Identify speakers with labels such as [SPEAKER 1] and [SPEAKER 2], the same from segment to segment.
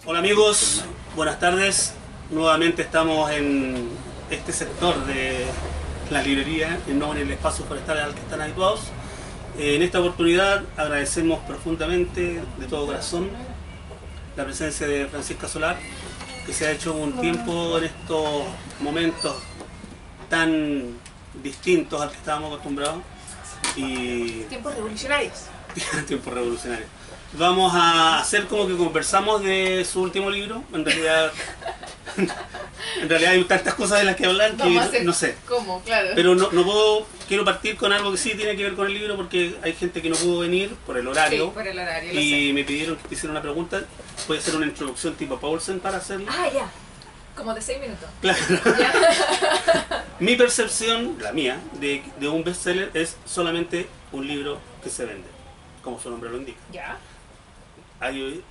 [SPEAKER 1] Hola amigos, buenas tardes. Nuevamente estamos en este sector de la librería, no en el espacio forestal al que están habituados. En esta oportunidad agradecemos profundamente, de todo corazón, la presencia de Francisca Solar, que se ha hecho un tiempo en estos momentos tan distintos al que estábamos acostumbrados. Y
[SPEAKER 2] tiempos revolucionarios.
[SPEAKER 1] Tiempos revolucionarios. Vamos a hacer como que conversamos de su último libro. En realidad hay tantas cosas de las que hablar que no sé.
[SPEAKER 2] ¿Cómo? Claro.
[SPEAKER 1] Pero quiero partir con algo que sí tiene que ver con el libro, porque hay gente que no pudo venir por el horario.
[SPEAKER 2] Sí, por el horario,
[SPEAKER 1] y me pidieron que te hiciera una pregunta. Puede ser una introducción tipo Paulsen para hacerlo.
[SPEAKER 2] Ah, ya. Como de 6 minutos.
[SPEAKER 1] Claro.
[SPEAKER 2] Ya.
[SPEAKER 1] Mi percepción, la mía, de un bestseller es solamente un libro que se vende, como su nombre lo indica.
[SPEAKER 2] Ya.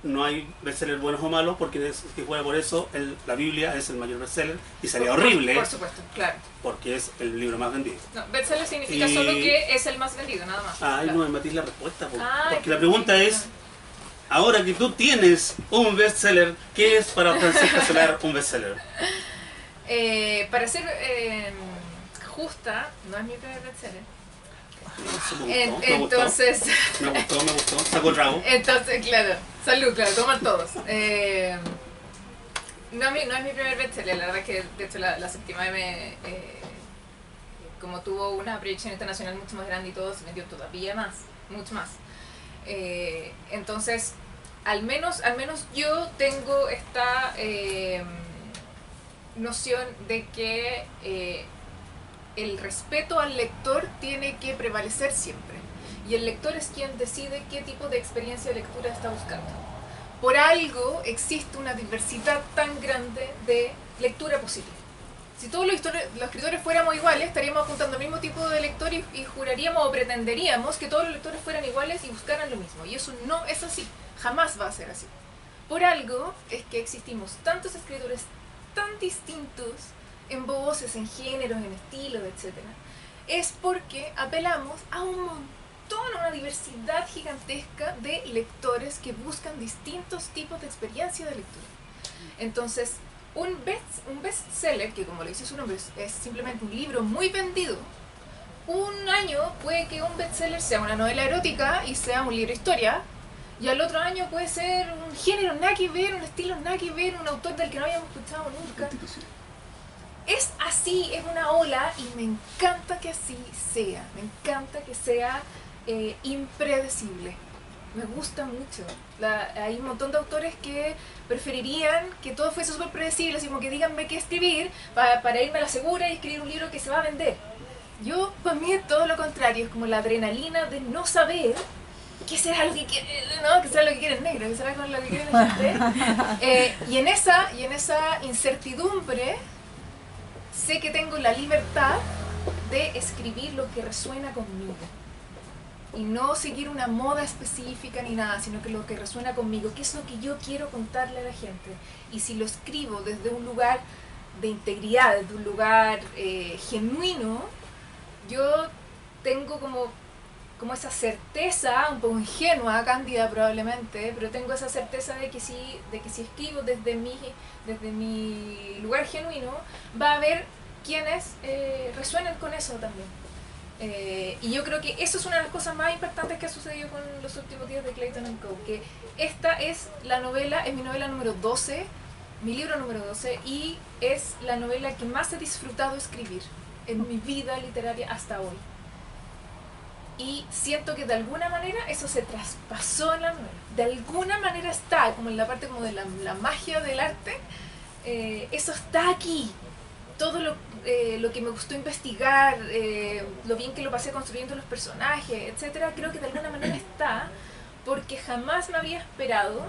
[SPEAKER 1] No hay bestsellers buenos o malos, porque si fuera por eso, la Biblia es el mayor bestseller y sería horrible.
[SPEAKER 2] Por supuesto, claro.
[SPEAKER 1] Porque es el libro más vendido.
[SPEAKER 2] No, bestseller significa solo que es el más vendido, nada más.
[SPEAKER 1] Ay,
[SPEAKER 2] claro.
[SPEAKER 1] no me matís la respuesta,
[SPEAKER 2] Ay,
[SPEAKER 1] porque la pregunta es, ahora que tú tienes un bestseller, ¿qué es para Francisca Solar un bestseller?
[SPEAKER 2] Para ser justa, no es mi primer bestseller. Entonces,
[SPEAKER 1] me gustó, sacó el rabo.
[SPEAKER 2] Entonces, claro, salud, claro, toman todos. No es mi primer bestseller, la verdad es que de hecho la séptima M, como tuvo una proyección internacional mucho más grande y todo, se vendió todavía más, mucho más. Entonces, al menos yo tengo esta noción de que el respeto al lector tiene que prevalecer siempre. Y el lector es quien decide qué tipo de experiencia de lectura está buscando. Por algo existe una diversidad tan grande de lectura posible. Si todos los escritores fuéramos iguales, estaríamos apuntando al mismo tipo de lector y juraríamos o pretenderíamos que todos los lectores fueran iguales y buscaran lo mismo. Y eso no es así. Jamás va a ser así. Por algo es que existimos tantos escritores tan distintos en voces, en géneros, en estilos, etc. Es porque apelamos a un montón, a una diversidad gigantesca de lectores que buscan distintos tipos de experiencia de lectura. Entonces, un bestseller, que como le dice su nombre, es simplemente un libro muy vendido, un año puede que un bestseller sea una novela erótica y sea un libro de historia, y al otro año puede ser un género nada que ver, un estilo nada que ver, un autor del que no habíamos escuchado nunca. Es así, es una ola, y me encanta que así sea, me encanta que sea impredecible, me gusta mucho. Hay un montón de autores que preferirían que todo fuese súper predecible, así como que díganme qué escribir para irme a la segura y escribir un libro que se va a vender. Yo, para mí es todo lo contrario, es como la adrenalina de no saber qué será lo que quiere, ¿no? Que será lo que quiere el negro, que será con lo que quiere la gente. Y en esa incertidumbre, sé que tengo la libertad de escribir lo que resuena conmigo y no seguir una moda específica ni nada, sino que lo que resuena conmigo, qué es lo que yo quiero contarle a la gente. Y si lo escribo desde un lugar de integridad, desde un lugar genuino, yo tengo como esa certeza, un poco ingenua, cándida probablemente, pero tengo esa certeza de que si escribo desde mi lugar genuino, va a haber quienes resuenen con eso también. Y yo creo que eso es una de las cosas más impactantes que ha sucedido con los últimos días de Clayton Co. Que esta es mi novela número 12, mi libro número 12, y es la novela que más he disfrutado escribir en mi vida literaria hasta hoy. Y siento que de alguna manera eso se traspasó en la novela. De alguna manera está, como en la parte como de la magia del arte, eso está aquí. Todo lo que me gustó investigar, lo bien que lo pasé construyendo los personajes, etc., creo que de alguna manera está, porque jamás me había esperado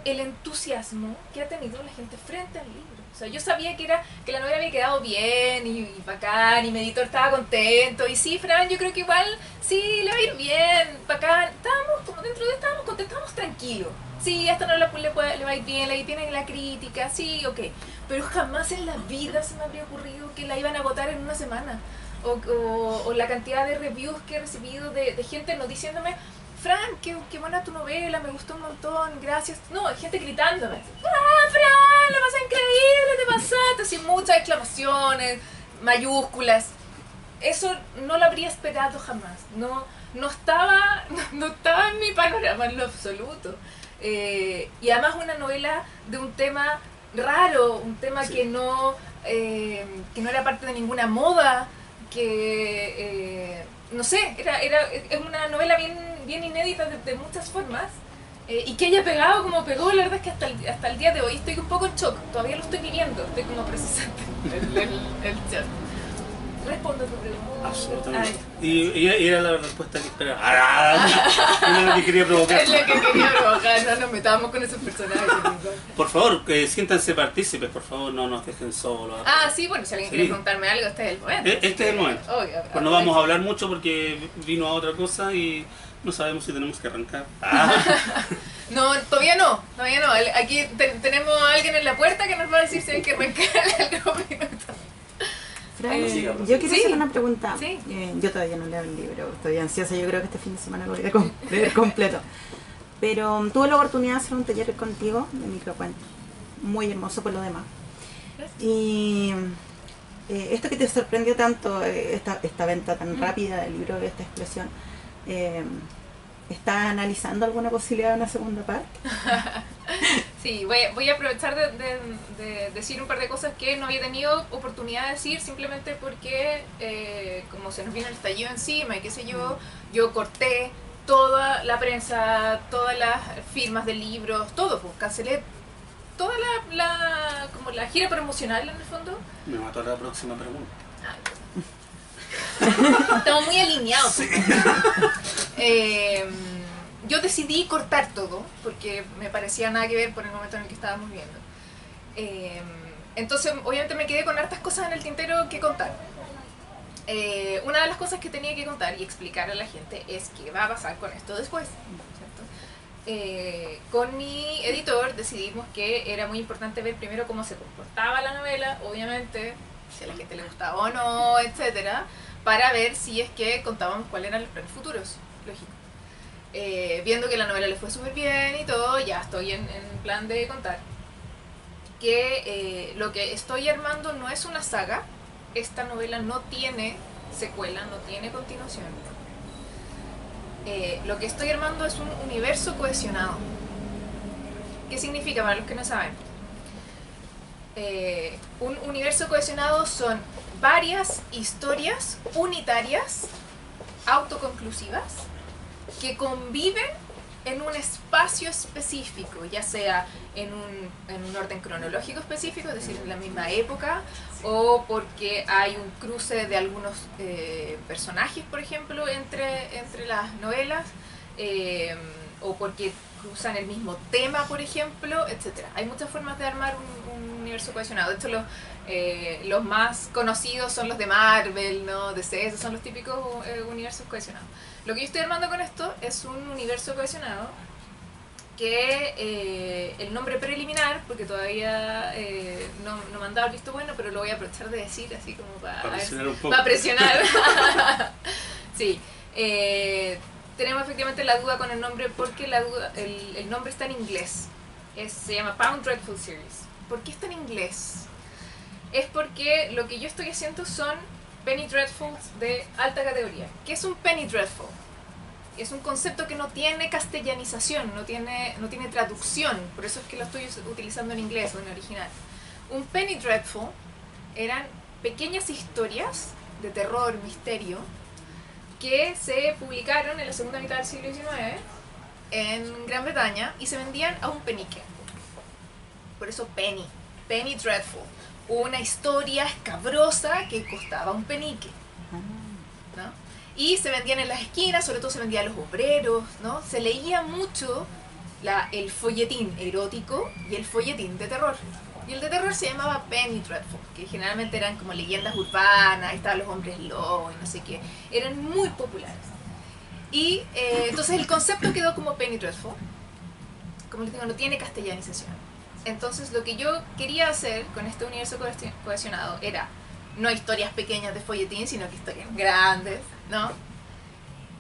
[SPEAKER 2] el entusiasmo que ha tenido la gente frente al libro. O sea, yo sabía que la novela había quedado bien y bacán, y mi editor estaba contento, y sí, Fran, yo creo que igual sí le va a ir bien, bacán. Estábamos como estábamos contentos, estábamos tranquilos. sí, esta no le va a ir bien, ahí tienen la crítica, sí, ok. Pero jamás en la vida se me habría ocurrido que la iban a votar en una semana. O la cantidad de reviews que he recibido de gente no diciéndome, Fran, qué buena tu novela, me gustó un montón, gracias. No, hay gente gritándome, Fran, lo pasé increíble, te pasaste, así muchas exclamaciones, mayúsculas. Eso no lo habría esperado jamás, no estaba en mi panorama en lo absoluto. Y además una novela de un tema raro, un tema
[SPEAKER 1] Sí.
[SPEAKER 2] que no era parte de ninguna moda, que no sé, es una novela bien inédita de muchas formas, y que haya pegado como pegó. La verdad es que hasta el día de hoy estoy un poco en shock, todavía lo estoy viviendo, estoy como procesando el shock. Respondo a tu pregunta.
[SPEAKER 1] Absolutamente. Y era la respuesta que esperaba. Era lo que quería provocar.
[SPEAKER 2] Es lo que quería provocar, no nos metamos con esos personajes.
[SPEAKER 1] Por favor, siéntanse partícipes, por favor, no nos dejen solos.
[SPEAKER 2] Sí, bueno, si alguien
[SPEAKER 1] Sí.
[SPEAKER 2] quiere preguntarme algo, este es el momento.
[SPEAKER 1] Este es el momento.
[SPEAKER 2] Obvio,
[SPEAKER 1] Pues no vamos a hablar mucho porque vino a otra cosa y no sabemos si tenemos que arrancar.
[SPEAKER 2] No, todavía no. Aquí tenemos a alguien en la puerta que nos va a decir si hay que arrancar algo.
[SPEAKER 3] Fran,
[SPEAKER 1] siga,
[SPEAKER 3] yo quiero
[SPEAKER 2] sí.
[SPEAKER 3] hacer una pregunta.
[SPEAKER 2] Sí.
[SPEAKER 3] Yo todavía no leo el libro, estoy ansiosa, yo creo que este fin de semana lo voy a leer completo. Pero tuve la oportunidad de hacer un taller contigo de microcuento, muy hermoso por lo demás. Y esto que te sorprendió tanto, esta venta tan rápida del libro, esta explosión, ¿estás analizando alguna posibilidad de una segunda parte?
[SPEAKER 2] Sí, voy a aprovechar de decir un par de cosas que no había tenido oportunidad de decir, simplemente porque como se nos vino el estallido encima y qué sé yo corté toda la prensa, todas las firmas de libros, todo, pues cancelé toda como la gira promocional en el fondo.
[SPEAKER 1] Me mató la próxima pregunta.
[SPEAKER 2] Estamos muy alineados. Sí. Yo decidí cortar todo porque me parecía nada que ver por el momento en el que estábamos viendo. Entonces, obviamente me quedé con hartas cosas en el tintero que contar. Una de las cosas que tenía que contar y explicar a la gente es qué va a pasar con esto después, ¿cierto? Con mi editor decidimos que era muy importante ver primero cómo se comportaba la novela, obviamente, si a la gente le gustaba o no, etcétera, para ver si es que contábamos cuáles eran los planes futuros, lógico. Viendo que la novela le fue súper bien y todo, ya estoy en plan de contar que lo que estoy armando no es una saga. Esta novela no tiene secuela, no tiene continuación. Lo que estoy armando es un universo cohesionado. ¿Qué significa para los que no saben? Un universo cohesionado son varias historias unitarias, autoconclusivas, que conviven en un espacio específico, ya sea en un orden cronológico específico, es decir, en la misma época, o porque hay un cruce de algunos personajes, por ejemplo, entre las novelas, o porque cruzan el mismo tema, por ejemplo, etc. Hay muchas formas de armar un universo cohesionado. De hecho, los más conocidos son los de Marvel, ¿no? DC, esos son los típicos universos cohesionados. Lo que yo estoy armando con esto es un universo cohesionado que el nombre preliminar, porque todavía no me han dado el visto bueno, pero lo voy a aprovechar de decir así como para
[SPEAKER 1] presionar un poco.
[SPEAKER 2] Para presionar. Sí. Tenemos efectivamente la duda con el nombre porque el nombre está en inglés. Se llama Pound Dreadful Series. ¿Por qué está en inglés? Es porque lo que yo estoy haciendo son Penny Dreadfuls de alta categoría. ¿Qué es un Penny Dreadful? Es un concepto que no tiene castellanización, no tiene traducción, por eso es que lo estoy utilizando en inglés o en original. Un Penny Dreadful eran pequeñas historias de terror, misterio, que se publicaron en la segunda mitad del siglo XIX en Gran Bretaña y se vendían a un penique. Por eso Penny Dreadful. Una historia escabrosa que costaba un penique, ¿no? Y se vendían en las esquinas, sobre todo se vendía a los obreros, ¿no? Se leía mucho el folletín erótico y el folletín de terror. Y el de terror se llamaba Penny Dreadful, que generalmente eran como leyendas urbanas, ahí estaban los hombres lobos y no sé qué. Eran muy populares. Y entonces el concepto quedó como Penny Dreadful. como les digo, no tiene castellanización. Entonces lo que yo quería hacer con este universo cohesionado era no historias pequeñas de folletín, sino que historias grandes, ¿no?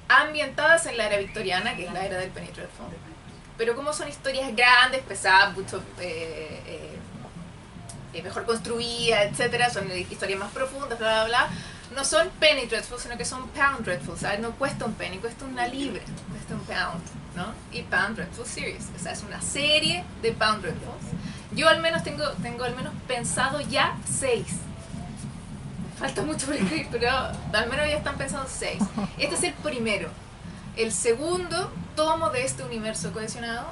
[SPEAKER 2] Ambientadas en la era victoriana, que es la era del Penny Dreadful. Pero como son historias grandes, pesadas, mucho mejor construidas, etcétera, son historias más profundas, bla, bla, bla. No son Penny Dreadful, sino que son Pound Dreadful, ¿sabes? No cuesta un penny, cuesta una libra, cuesta un pound, ¿no? Y Pound Dreadful Series, o sea, es una serie de Pound Dreadfuls. Yo al menos tengo al menos pensado ya 6. Falta mucho por escribir, pero al menos ya están pensados 6. Este es el primero. El segundo tomo de este universo cohesionado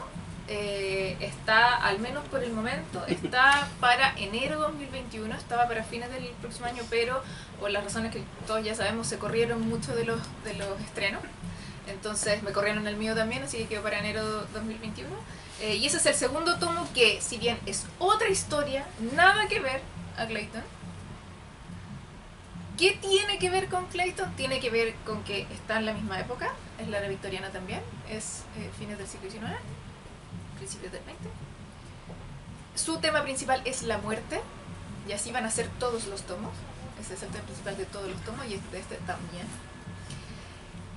[SPEAKER 2] está, al menos por el momento, está para enero 2021, estaba para fines del próximo año, pero por las razones que todos ya sabemos, se corrieron muchos de los estrenos. Entonces me corrieron el mío también, así que quedó para enero 2021. Y ese es el segundo tomo que, si bien es otra historia, nada que ver a Clayton. ¿Qué tiene que ver con Clayton? Tiene que ver con que está en la misma época, es la era victoriana también, es fines del siglo XIX, principios del XX. Su tema principal es la muerte, y así van a ser todos los tomos. Ese es el tema principal de todos los tomos, y este también.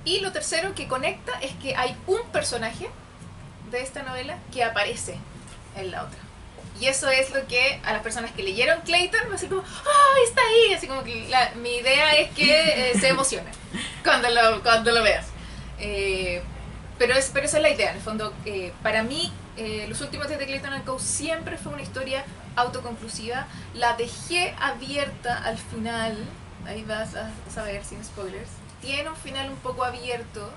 [SPEAKER 2] Y lo tercero que conecta es que hay un personaje de esta novela que aparece en la otra. Y eso es lo que a las personas que leyeron Clayton va a ser como, ¡oh, está ahí! Así como que mi idea es que se emocionen cuando lo veas. Pero esa es la idea, en el fondo. Para mí, los últimos días de Clayton and Co. siempre fue una historia autoconclusiva. La dejé abierta al final, ahí vas a saber sin spoilers. Tiene un final un poco abierto,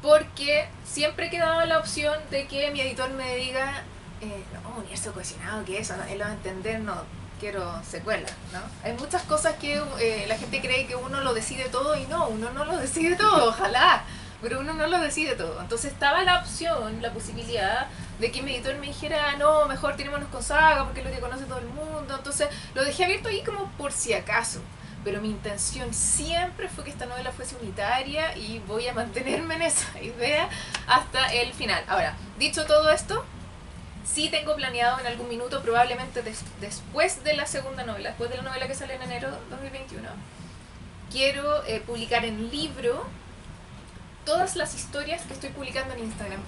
[SPEAKER 2] porque siempre quedaba la opción de que mi editor me diga, no, universo cohesionado, ¿qué es eso? Él lo va a entender, no, quiero secuela, ¿no? Hay muchas cosas que la gente cree que uno lo decide todo, y no, uno no lo decide todo, ojalá, pero uno no lo decide todo. Entonces estaba la opción, la posibilidad de que mi editor me dijera, no, mejor tirémonos con Saga porque es lo que conoce todo el mundo. Entonces lo dejé abierto ahí como por si acaso. Pero mi intención siempre fue que esta novela fuese unitaria, y voy a mantenerme en esa idea hasta el final. Ahora, dicho todo esto, sí tengo planeado en algún minuto, probablemente después de la segunda novela, después de la novela que sale en enero 2021, quiero publicar en libro todas las historias que estoy publicando en Instagram.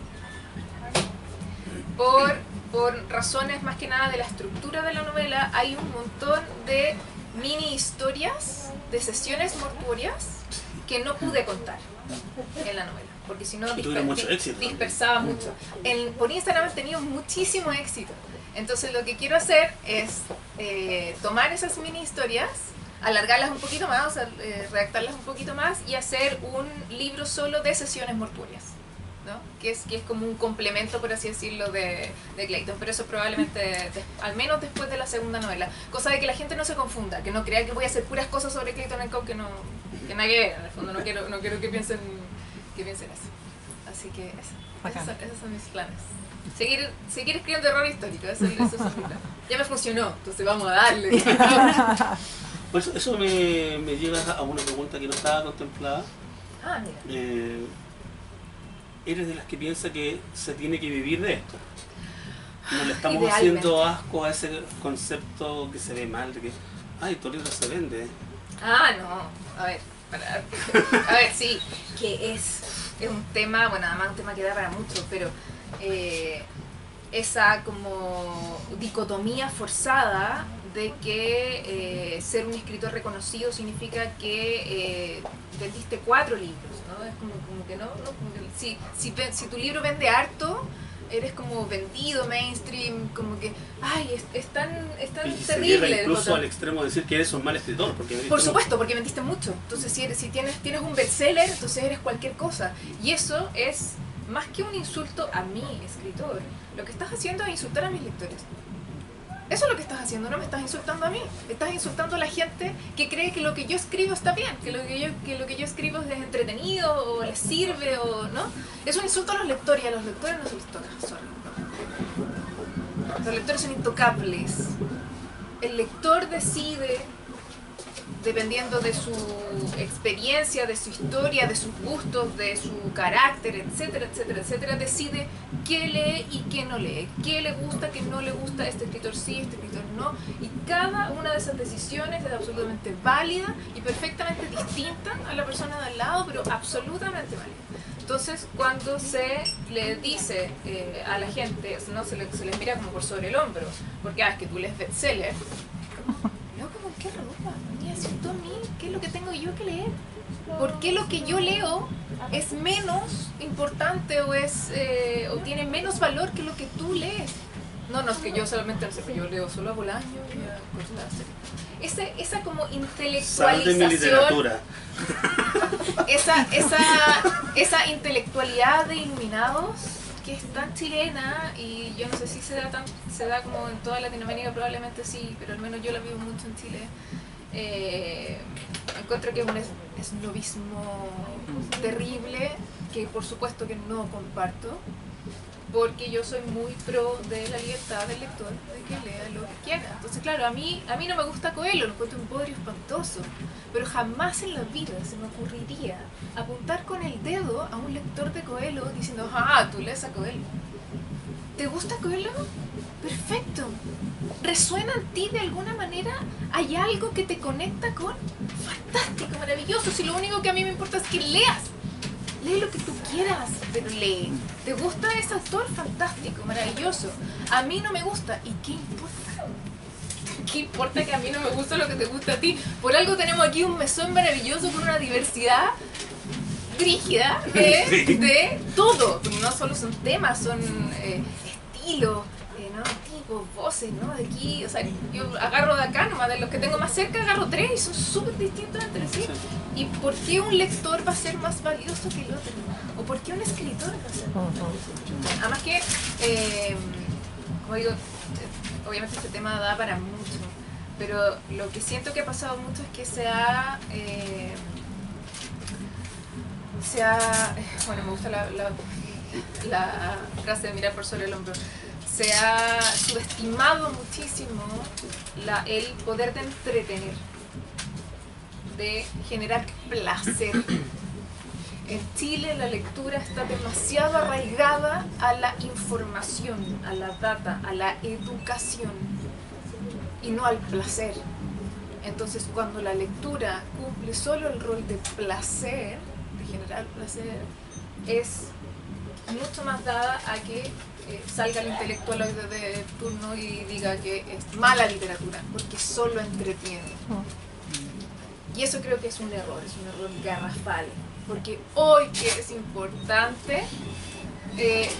[SPEAKER 2] Por razones más que nada de la estructura de la novela, hay un montón de mini historias de sesiones mortuorias que no pude contar en la novela, porque si no dispersaba mucho. Por Instagram he tenido muchísimo éxito, entonces lo que quiero hacer es tomar esas mini historias, alargarlas un poquito más, o sea, redactarlas un poquito más, y hacer un libro solo de sesiones mortuorias, ¿no? que es como un complemento, por así decirlo, de Clayton, pero eso probablemente al menos después de la segunda novela, cosa de que la gente no se confunda, que no crea que voy a hacer puras cosas sobre Clayton and Co. que nada que ver, en el fondo no quiero que piensen eso. Así que esos son mis planes. Seguir escribiendo terror histórico, eso es mi plan. Ya me funcionó, entonces vamos a darle.
[SPEAKER 1] Pues eso me lleva a una pregunta que no estaba contemplada.
[SPEAKER 2] Mira.
[SPEAKER 1] Eres de las que piensa que se tiene que vivir de esto. No le estamos haciendo asco a ese concepto que se ve mal, de que, tu libro se vende.
[SPEAKER 2] No, a ver, sí, que es un tema, bueno, además un tema que da para mucho, pero esa como dicotomía forzada de que ser un escritor reconocido significa que vendiste 4 libros, ¿no? Es como que no, como que si tu libro vende harto, eres como vendido mainstream, como que es tan terrible.
[SPEAKER 1] Incluso al extremo de decir que eres un mal escritor,
[SPEAKER 2] por supuesto, porque vendiste mucho. Entonces si tienes un bestseller, entonces eres cualquier cosa, y eso es más que un insulto a mí, escritor. Lo que estás haciendo es insultar a mis lectores. Eso es lo que estás haciendo, no me estás insultando a mí. Estás insultando a la gente que cree que lo que yo escribo está bien, que lo que yo escribo es entretenido, o les sirve, o no. Es un insulto a los lectores, y a los lectores no se les toca. Sorry. Los lectores son intocables. El lector decide dependiendo de su experiencia, de su historia, de sus gustos, de su carácter, etcétera, etcétera, etcétera, decide qué lee y qué no lee, qué le gusta, qué no le gusta, este escritor sí, este escritor no, y cada una de esas decisiones es absolutamente válida y perfectamente distinta a la persona de al lado, pero absolutamente válida. Entonces, cuando se le dice a la gente, ¿no? se les mira como por sobre el hombro, porque es que tú lees bestseller, loco, ¿qué ropa? Mira, si tú a mí, ¿qué es lo que tengo yo que leer? ¿Por qué lo que yo leo es menos importante o tiene menos valor que lo que tú lees? No, es que yo solamente, yo leo solo a Bolaño y a cosas así. Esa como
[SPEAKER 1] Sal de mi
[SPEAKER 2] intelectualización,
[SPEAKER 1] literatura.
[SPEAKER 2] esa intelectualidad de iluminados que es tan chilena, y yo no sé si se da como en toda Latinoamérica, probablemente sí, pero al menos yo la vivo mucho en Chile. Encuentro que es un esnobismo terrible, que por supuesto que no comparto, porque yo soy muy pro de la libertad del lector, de que lea lo que quiera. Entonces, claro, a mí no me gusta Coelho, lo encuentro un bodrio espantoso, pero jamás en la vida se me ocurriría apuntar con el dedo a un lector de Coelho diciendo, tú lees a Coelho. ¿Te gusta Coelho? Perfecto. ¿Resuena en ti de alguna manera? ¿Hay algo que te conecta con? Fantástico, maravilloso. Si lo único que a mí me importa es que leas. Lee lo que tú quieras, pero lee. ¿Te gusta ese autor? Fantástico, maravilloso. A mí no me gusta. ¿Y qué importa? ¿Qué importa que a mí no me gusta lo que te gusta a ti? Por algo tenemos aquí un mesón maravilloso con una diversidad rígida de todo. No solo son temas, son estilos, ¿no? Tipos, voces, ¿no? De aquí, o sea, yo agarro de acá nomás, de los que tengo más cerca agarro 3 y son súper distintos entre sí. ¿Y por qué un lector va a ser más valioso que el otro? ¿O por qué un escritor va a ser más valioso? Además que, como digo, obviamente este tema da para mucho, pero lo que siento que ha pasado mucho es que bueno, me gusta la frase de mirar por sobre el hombro. Se ha subestimado muchísimo el poder de entretener, de generar placer. En Chile la lectura está demasiado arraigada a la información, a la data, a la educación y no al placer. Entonces, cuando la lectura cumple solo el rol de placer, de generar placer, es mucho más dada a que salga el intelectualoide de turno y diga que es mala literatura, porque solo entretiene. Y eso creo que es un error garrafal, porque hoy que es importante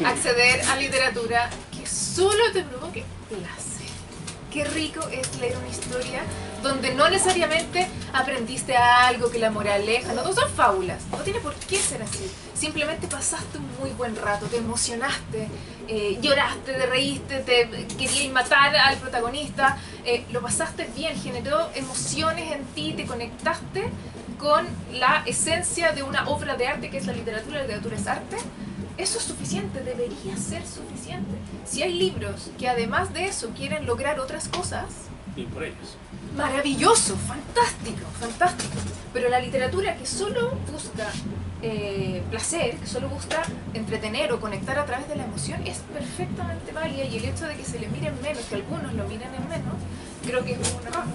[SPEAKER 2] acceder a literatura que solo te provoque placer. Qué rico es leer una historia donde no necesariamente aprendiste algo, que la moraleja, no son fábulas, no tiene por qué ser así. Simplemente pasaste un muy buen rato, te emocionaste, lloraste, te reíste, te querías matar al protagonista, lo pasaste bien, generó emociones en ti, te conectaste con la esencia de una obra de arte que es la literatura es arte. Eso es suficiente, debería ser suficiente. Si hay libros que además de eso quieren lograr otras cosas,
[SPEAKER 1] y por ellos.
[SPEAKER 2] Maravilloso, fantástico, fantástico. Pero la literatura que solo busca placer, que solo busca entretener o conectar a través de la emoción, es perfectamente válida, y el hecho de que se le miren menos, que algunos lo miren en menos, creo que es un error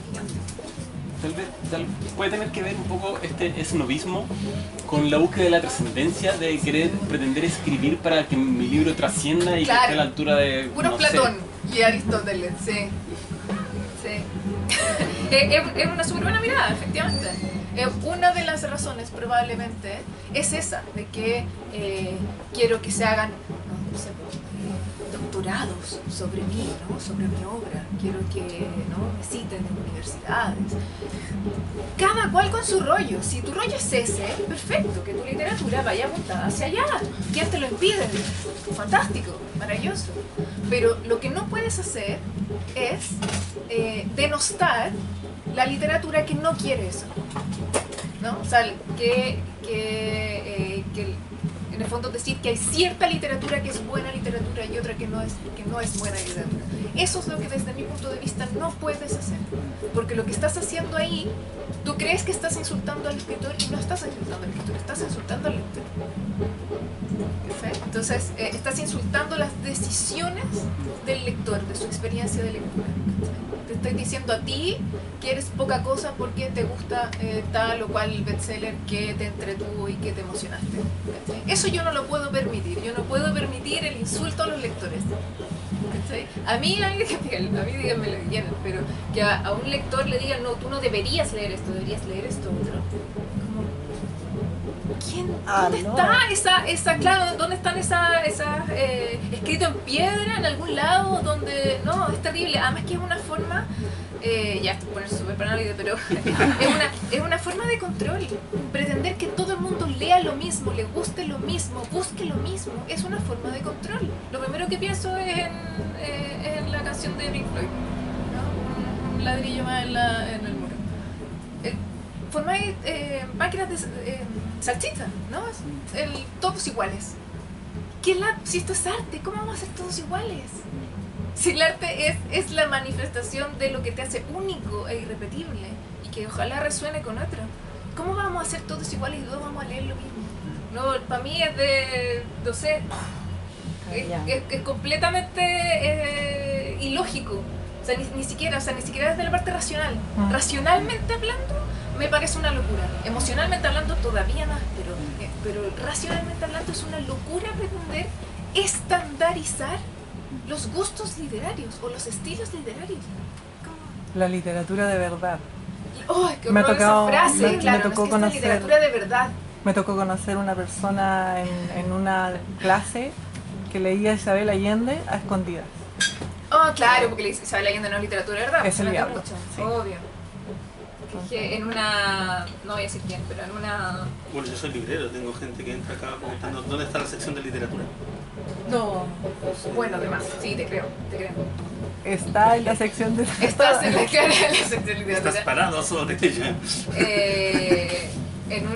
[SPEAKER 2] gigante.
[SPEAKER 4] Puede tener que ver un poco este esnobismo con la búsqueda de la trascendencia, de querer pretender escribir para que mi libro trascienda y que esté a la altura de...
[SPEAKER 2] Puro Platón y Aristóteles, sí. Es una súper buena mirada, efectivamente. Una de las razones probablemente es esa, de que quiero que se hagan, no sé, doctorados sobre mí, ¿no? Sobre mi obra. Quiero que me citen en universidades. Cada cual con su rollo. Si tu rollo es ese, perfecto, que tu literatura vaya apuntada hacia allá. ¿Quién te lo impide? Fantástico, maravilloso. Pero lo que no puedes hacer es denostar la literatura que no quiere eso, ¿no? O sea, que En el fondo decir que hay cierta literatura que es buena literatura y otra que no es buena literatura. Eso es lo que desde mi punto de vista no puedes hacer. Porque lo que estás haciendo ahí, tú crees que estás insultando al escritor y no estás insultando al escritor, estás insultando al lector. ¿Sí? Entonces, estás insultando las decisiones del lector, de su experiencia de lectura. Te estoy diciendo a ti que eres poca cosa porque te gusta tal o cual bestseller que te entretuvo y que te emocionaste. ¿Sí? Eso yo no lo puedo permitir. Yo no puedo permitir el insulto a los lectores. ¿Sí? A mí díganme lo que quieran, pero que a un lector le digan, no, tú no deberías leer esto, deberías leer esto otro. ¿Quién? ¿Dónde está claro, dónde están esas escrito en piedra en algún lado donde no, es terrible, además que es una forma ya esto es ponerse súper paranoide, pero es una forma de control. Pretender que todo el mundo lea lo mismo, le guste lo mismo, busque lo mismo, es una forma de control. Lo primero que pienso es en la canción de Pink Floyd, ¿no? Un ladrillo más en el muro. Forma de máquinas de salchicha, ¿no? Todos iguales. Si esto es arte, ¿cómo vamos a ser todos iguales? Si el arte es la manifestación de lo que te hace único e irrepetible y que ojalá resuene con otro, ¿cómo vamos a ser todos iguales y todos vamos a leer lo mismo? No, para mí es de, no sé, es completamente ilógico. O sea, ni siquiera desde la parte racional. Racionalmente hablando, me parece una locura. Emocionalmente hablando, todavía más, pero racionalmente hablando es una locura pretender estandarizar los gustos literarios o los estilos literarios. ¿Cómo?
[SPEAKER 5] La literatura de verdad.
[SPEAKER 2] ¡Oh, qué horror esa frase! Claro,
[SPEAKER 5] me tocó
[SPEAKER 2] es que
[SPEAKER 5] conocer,
[SPEAKER 2] esta literatura de verdad.
[SPEAKER 5] Me tocó conocer una persona en una clase que leía Isabel Allende a escondidas.
[SPEAKER 2] Oh, claro, porque Isabel Allende no es literatura de verdad.
[SPEAKER 5] Es el diablo.
[SPEAKER 2] Mucho,
[SPEAKER 5] sí.
[SPEAKER 2] obvio. Que en una... no voy a decir quién, pero en una...
[SPEAKER 1] Bueno, yo soy librero, tengo gente que entra acá preguntando ¿dónde está la sección de literatura?
[SPEAKER 2] No, bueno, además, sí, te creo.
[SPEAKER 5] Está en la sección de...
[SPEAKER 2] Estás en la sección de literatura.
[SPEAKER 1] Estás parado sobre ella.
[SPEAKER 2] En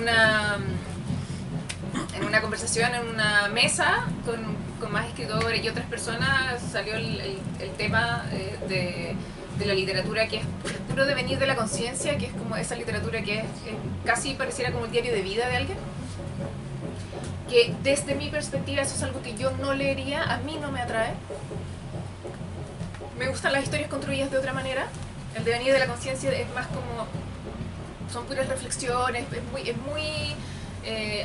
[SPEAKER 2] una conversación, en una mesa con más escritores y otras personas, salió el tema de la literatura que es puro devenir de la conciencia, que es como esa literatura que casi pareciera como el diario de vida de alguien. Que desde mi perspectiva eso es algo que yo no leería, a mí no me atrae. Me gustan las historias construidas de otra manera. El devenir de la conciencia es más como... son puras reflexiones, es muy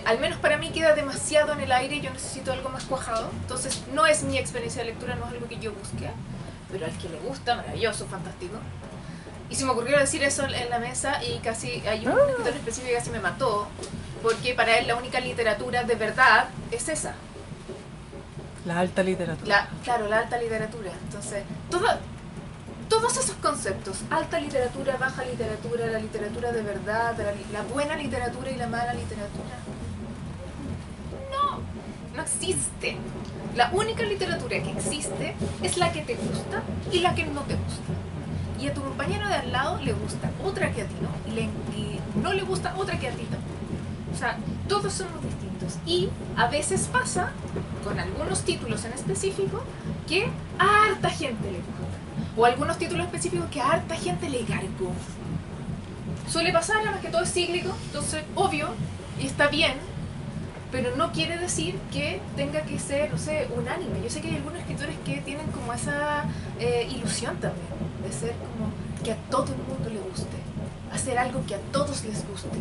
[SPEAKER 2] al menos para mí queda demasiado en el aire, yo necesito algo más cuajado. Entonces no es mi experiencia de lectura, no es algo que yo busque, pero al que le gusta, maravilloso, fantástico. Y se me ocurrió decir eso en la mesa y casi hay un escritor específico que casi me mató, porque para él la única literatura de verdad es esa.
[SPEAKER 5] La alta literatura.
[SPEAKER 2] Claro, la alta literatura. Entonces, todos esos conceptos, alta literatura, baja literatura, la literatura de verdad, la buena literatura y la mala literatura, no existe. La única literatura que existe es la que te gusta y la que no te gusta. Y a tu compañero de al lado le gusta otra que a ti no, y no le gusta otra que a ti tampoco. O sea, todos somos distintos. Y a veces pasa, con algunos títulos en específico, que a harta gente le gusta. O algunos títulos específicos que a harta gente le cargó. Suele pasar, además que todo es cíclico, entonces, obvio, y está bien, pero no quiere decir que tenga que ser, no sé, unánime. Yo sé que hay algunos escritores que tienen como esa ilusión también, de ser como que a todo el mundo le guste, hacer algo que a todos les guste.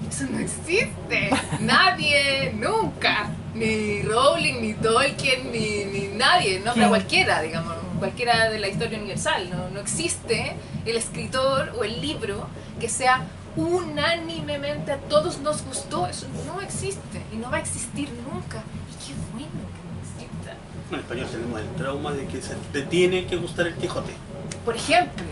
[SPEAKER 2] Eso no existe. Nadie, nunca. Ni Rowling, ni Tolkien, ni nadie, no, pero cualquiera, digamos, cualquiera de la historia universal. No existe el escritor o el libro que sea unánimemente a todos nos gustó. Eso no existe y no va a existir nunca. Y qué bueno que no exista.
[SPEAKER 1] En español tenemos el trauma de que se te tiene que gustar el Quijote.
[SPEAKER 2] Por ejemplo.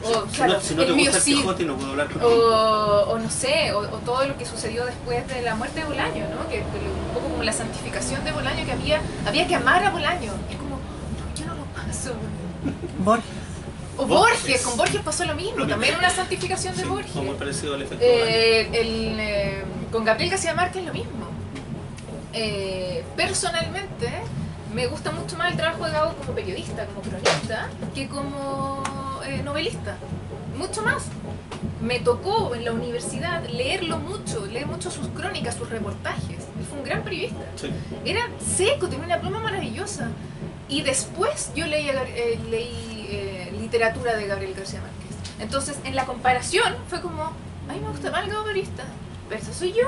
[SPEAKER 2] O, claro,
[SPEAKER 1] si no te gusta el Quijote no puedo hablar contigo.
[SPEAKER 2] O no sé, o todo lo que sucedió después de la muerte de Bolaño, ¿no? Que un poco como la santificación de Bolaño, que había que amar a Bolaño. Es como, no, yo no lo paso.
[SPEAKER 5] Borges.
[SPEAKER 2] O Borges, con Borges pasó lo mismo, también una santificación de Borges.
[SPEAKER 1] Muy parecido al efecto Bolaño.
[SPEAKER 2] Con Gabriel García Márquez lo mismo. Personalmente, me gusta mucho más el trabajo de Gabo como periodista, como cronista, que como novelista. Mucho más. Me tocó en la universidad leer mucho sus crónicas, sus reportajes. Él fue un gran periodista.
[SPEAKER 1] Sí.
[SPEAKER 2] Era seco, tenía una pluma maravillosa. Y después yo leí literatura de Gabriel García Márquez. Entonces, en la comparación, fue como, a mí me gusta más el Gabo periodista, pero eso soy yo.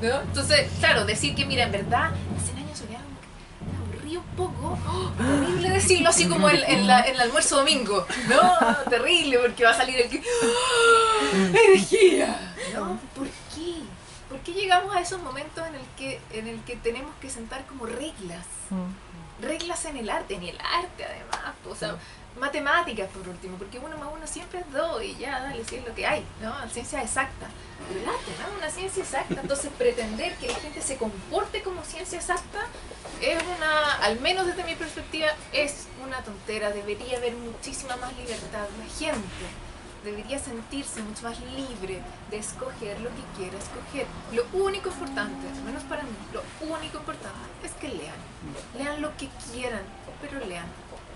[SPEAKER 2] ¿No? Entonces, claro, decir que, mira, en verdad, hace años soleado me aburrí un poco. ¡Oh! Terrible decirlo así como en el almuerzo domingo. No, terrible, porque va a salir el que... ¡Oh! ¡Energía! ¿No? ¿Por qué? ¿Por qué llegamos a esos momentos en el que tenemos que sentar como reglas? Reglas en el arte además, o sea, matemáticas por último, porque 1 más 1 siempre es 2 y ya, dale, si es lo que hay, ¿no? Ciencia exacta. Pero el arte no es una ciencia exacta, entonces pretender que la gente se comporte como ciencia exacta es al menos desde mi perspectiva, es una tontera. Debería haber muchísima más libertad. La gente debería sentirse mucho más libre de escoger lo que quiera escoger. Lo único importante, al menos para mí, lo único importante es que lean. Lean lo que quieran, pero lean.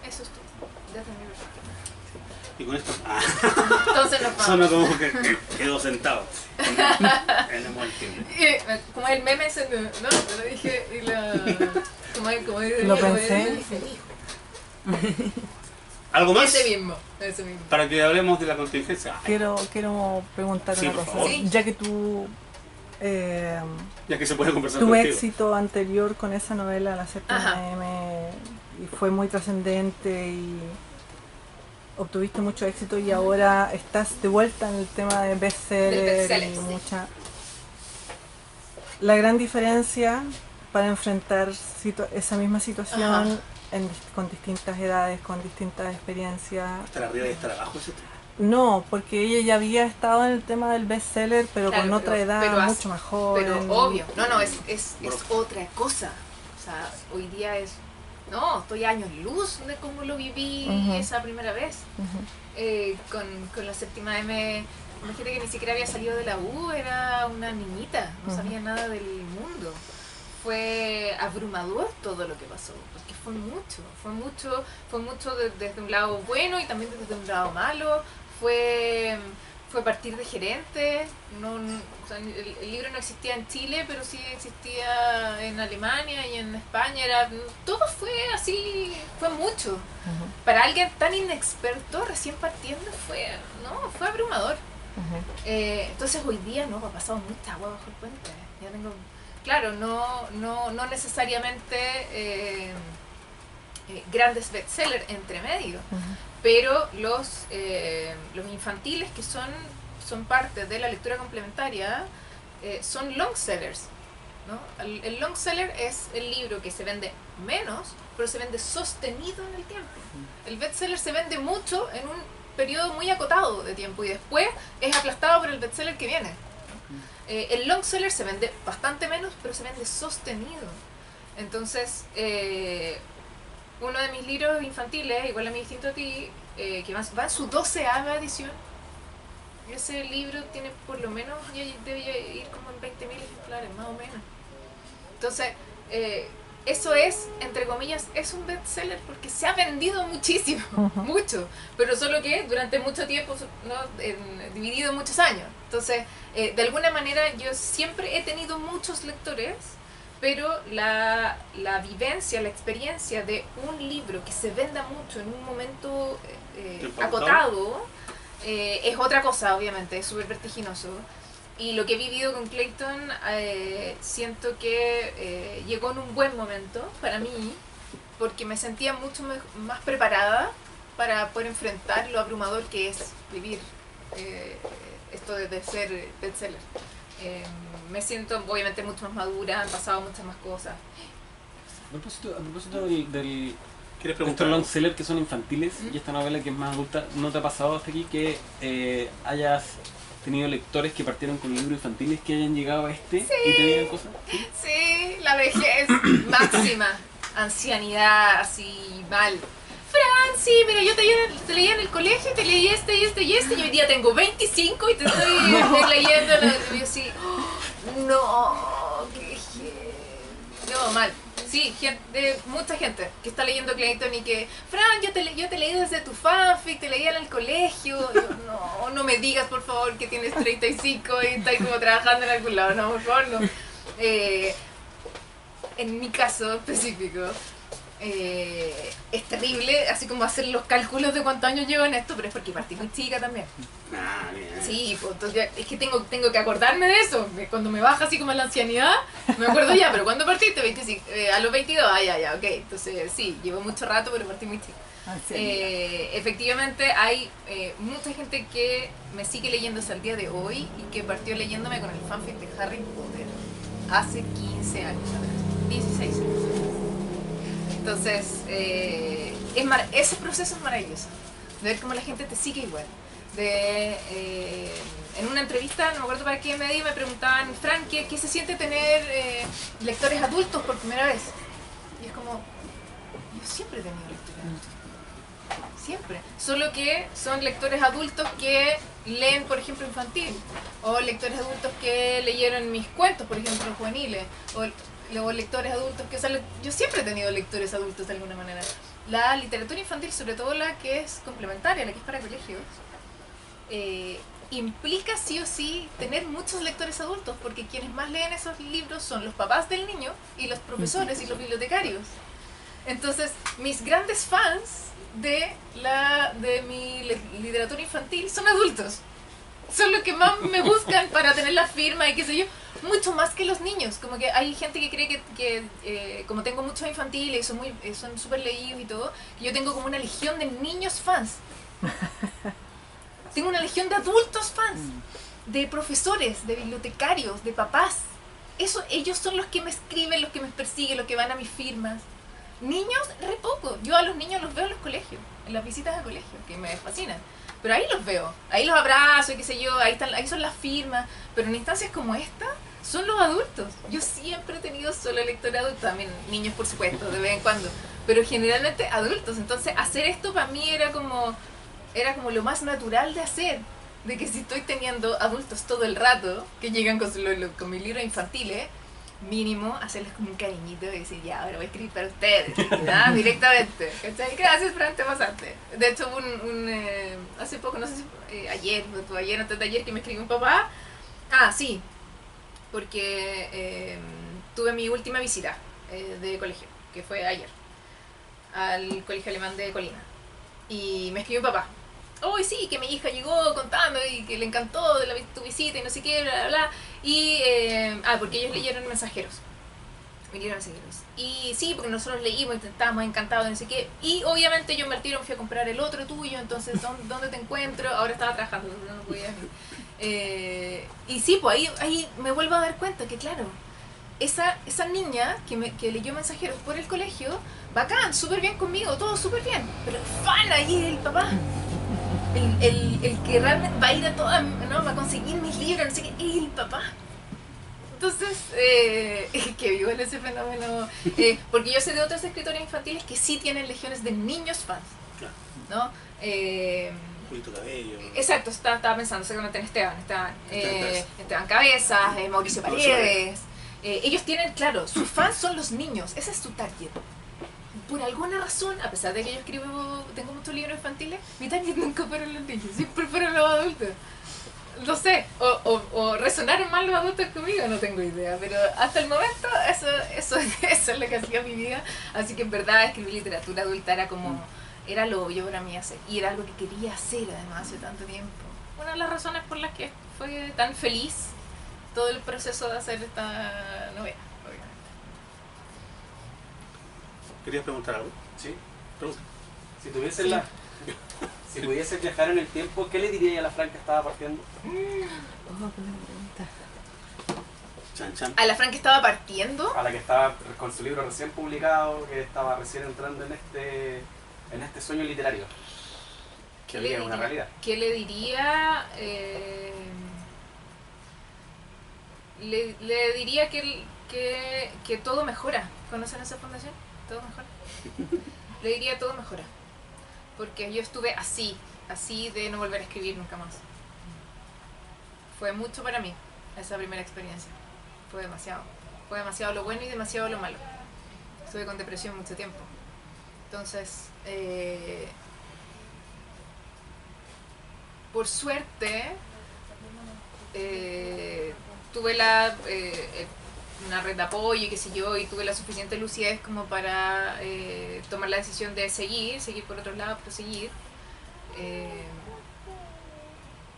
[SPEAKER 2] Eso es todo, desde mi perspectiva.
[SPEAKER 1] Y con esto,
[SPEAKER 2] Entonces nos vamos.
[SPEAKER 1] sonó como que quedó sentado en el timbre.
[SPEAKER 2] Como el meme ese, ¿no? Te lo dije y como
[SPEAKER 5] Lo pensé.
[SPEAKER 1] ¿Algo más?
[SPEAKER 2] Ese mismo.
[SPEAKER 1] Para que hablemos de la contingencia.
[SPEAKER 5] Quiero preguntar
[SPEAKER 1] Sí,
[SPEAKER 5] una
[SPEAKER 1] por
[SPEAKER 5] cosa.
[SPEAKER 1] favor.
[SPEAKER 2] Sí.
[SPEAKER 5] Ya que tú...
[SPEAKER 1] Ya que se puede conversar
[SPEAKER 5] tu
[SPEAKER 1] contigo.
[SPEAKER 5] éxito anterior con esa novela, La Séptima
[SPEAKER 2] Ajá.
[SPEAKER 5] M, y fue muy trascendente y obtuviste mucho éxito, y ahora estás de vuelta en el tema de bestseller y
[SPEAKER 2] sí.
[SPEAKER 5] mucha... La gran diferencia para enfrentar esa misma situación
[SPEAKER 2] Ajá.
[SPEAKER 5] con distintas edades, con distintas experiencias.
[SPEAKER 1] Estar arriba y estar abajo, ese tema.
[SPEAKER 5] No, porque ella ya había estado en el tema del bestseller, pero
[SPEAKER 2] Claro,
[SPEAKER 5] con otra edad,
[SPEAKER 2] pero
[SPEAKER 5] mucho más joven.
[SPEAKER 2] Pero obvio, no, es otra cosa. O sea, hoy día estoy años luz de cómo lo viví
[SPEAKER 5] Ujú.
[SPEAKER 2] esa primera vez.
[SPEAKER 5] Ujú.
[SPEAKER 2] Con la Séptima M, imagínate que ni siquiera había salido de la U, era una niñita, no sabía nada del mundo. Fue abrumador todo lo que pasó, porque fue mucho desde un lado bueno y también desde un lado malo. Fue partir de gerente, o sea, el libro no existía en Chile, pero sí existía en Alemania y en España. Todo fue así, fue mucho. Para alguien tan inexperto, recién partiendo, fue abrumador. Entonces hoy día ha pasado mucha agua bajo el puente. Ya tengo, claro, no necesariamente grandes bestsellers entre medio. Pero los infantiles que son parte de la lectura complementaria son long sellers, ¿no? El long seller es el libro que se vende menos, pero se vende sostenido en el tiempo. El bestseller se vende mucho en un periodo muy acotado de tiempo y después es aplastado por el bestseller que viene. El long seller se vende bastante menos, pero se vende sostenido. Entonces, uno de mis libros infantiles, Igual a mí distinto a ti, que va en su 12ª edición. Ese libro tiene por lo menos, ya debe ir como en 20.000 ejemplares, más o menos. Entonces, eso es, entre comillas, es un bestseller porque se ha vendido muchísimo, mucho, pero solo que durante mucho tiempo, ¿no? Dividido en muchos años. Entonces, de alguna manera yo siempre he tenido muchos lectores, pero la vivencia, la experiencia de un libro que se venda mucho en un momento acotado es otra cosa, obviamente, es súper vertiginoso. Y lo que he vivido con Clayton, siento que llegó en un buen momento para mí, porque me sentía mucho más preparada para poder enfrentar lo abrumador que es vivir esto de ser bestseller. Me siento obviamente mucho más madura, han pasado muchas más cosas.
[SPEAKER 4] A propósito del
[SPEAKER 1] ¿Quieres
[SPEAKER 4] estos
[SPEAKER 1] preguntar?
[SPEAKER 4] long sellers que son infantiles y esta novela que es más adulta, ¿no te ha pasado hasta aquí que hayas tenido lectores que partieron con libros infantiles que hayan llegado a y te digan cosas? ¿Sí?
[SPEAKER 2] Sí, la vejez máxima, ancianidad, así mal. Franci, mira, yo te leía en el colegio, te leí este, y hoy día tengo 25 y te estoy leyendo, y yo así, no, qué todo mal. Sí, mucha gente que está leyendo Clayton y que, Fran, yo te leí desde tu fanfic, te leí en el colegio. Yo, no me digas por favor que tienes 35 y estás como trabajando en algún lado, no, por favor, no. En mi caso específico, es terrible, así como hacer los cálculos de cuántos años llevo en esto, pero es porque partí muy chica también.
[SPEAKER 1] Bien.
[SPEAKER 2] Sí, pues, entonces es que tengo que acordarme de eso. Cuando me baja así como la ancianidad, me acuerdo ya, pero ¿cuándo partiste? 25, a los 22, ya, ok. Entonces sí, llevo mucho rato, pero partí muy chica. Efectivamente hay mucha gente que me sigue leyendo hasta el día de hoy y que partió leyéndome con el fanfic de Harry Potter hace 15 años atrás, 16 años. Entonces, ese proceso es maravilloso, de ver cómo la gente te sigue igual. En una entrevista, no me acuerdo para qué medio, me preguntaban, Fran, ¿qué se siente tener lectores adultos por primera vez? Y es como, yo siempre he tenido lectores adultos. Siempre. Solo que son lectores adultos que leen, por ejemplo, infantil. O lectores adultos que leyeron mis cuentos, por ejemplo, juveniles. O lectores adultos que... O sea, yo siempre he tenido lectores adultos de alguna manera. La literatura infantil, sobre todo la que es complementaria, la que es para colegios, implica sí o sí tener muchos lectores adultos, porque quienes más leen esos libros son los papás del niño y los profesores y los bibliotecarios. Entonces, mis grandes fans de mi literatura infantil son adultos. Son los que más me buscan para tener la firma y qué sé yo, mucho más que los niños. Como que hay gente que cree que como tengo muchos infantiles y son súper leídos y todo, que yo tengo como una legión de niños fans. Tengo una legión de adultos fans, de profesores, de bibliotecarios, de papás. Ellos son los que me escriben, los que me persiguen, los que van a mis firmas. Niños, re poco. Yo a los niños los veo en los colegios, en las visitas a colegio, que me fascinan. Pero ahí los veo, ahí los abrazo y qué sé yo, ahí son las firmas. Pero en instancias como esta, son los adultos. Yo siempre he tenido solo lector adulto, también niños por supuesto, de vez en cuando. Pero generalmente adultos. Entonces hacer esto para mí era como lo más natural de hacer. De que si estoy teniendo adultos todo el rato, que llegan con mis libros infantiles, mínimo hacerles como un cariñito y decir, ya, ahora voy a escribir para ustedes, ¿no? Directamente, ¿cachai? Gracias, Fran, te pasaste. De hecho, hace poco, no sé si ayer, antes de ayer, que me escribió un papá. Sí, porque tuve mi última visita de colegio, que fue ayer, al colegio alemán de Colina. Y me escribió un papá. Oh, sí, que mi hija llegó contando y que le encantó tu visita y no sé qué, bla, bla, bla. Y, porque ellos leyeron Mensajeros. Y sí, porque nosotros leímos y estábamos encantados de no sé qué. Y obviamente yo en Martiro fui a comprar el otro tuyo, entonces, ¿dónde te encuentro? Ahora estaba trabajando, no podía ir. Y sí, pues ahí me vuelvo a dar cuenta que, claro, esa niña que leyó Mensajeros por el colegio, bacán, súper bien conmigo, todo súper bien. Pero fan ahí el papá. El que realmente va a ir a todas, ¿no? Va a conseguir mis libros, no sé qué, es el papá. Entonces, que vivo en ese fenómeno, porque yo sé de otros escritores infantiles que sí tienen legiones de niños fans, ¿no?
[SPEAKER 1] Julito Cabello.
[SPEAKER 2] Exacto, estaba pensando, seguramente en Esteban Cabezas, Mauricio Paredes. Ellos tienen, claro, sus fans son los niños, ese es su target. Por alguna razón, a pesar de que yo tengo muchos libros infantiles, mi target nunca fueron los niños, siempre fueron los adultos. No sé, o resonaron mal los adultos conmigo, no tengo idea, pero hasta el momento eso es lo que hacía mi vida. Así que en verdad escribir literatura adulta era lo obvio para mí hacer, y era algo que quería hacer además hace tanto tiempo. Una de las razones por las que fue tan feliz todo el proceso de hacer esta novela.
[SPEAKER 1] ¿Querías preguntar algo?
[SPEAKER 4] Sí.
[SPEAKER 1] Pregunta.
[SPEAKER 4] Si pudieses viajar en el tiempo, ¿qué le dirías a la Fran que estaba partiendo?
[SPEAKER 3] Buena pregunta.
[SPEAKER 1] Chan, chan.
[SPEAKER 2] ¿A la Fran que estaba partiendo?
[SPEAKER 4] A la que estaba con su libro recién publicado, que estaba recién entrando en este sueño literario. Que hoy es una realidad.
[SPEAKER 2] ¿Qué le diría? Le diría que todo mejora. ¿Conocen esa fundación? Todo mejora. Le diría todo mejora. Porque yo estuve así de no volver a escribir nunca más. Fue mucho para mí esa primera experiencia. Fue demasiado. fue demasiado lo bueno y demasiado lo malo. Estuve con depresión mucho tiempo. Entonces, por suerte, tuve una red de apoyo y qué sé yo, y tuve la suficiente lucidez como para tomar la decisión de seguir por otro lado, proseguir.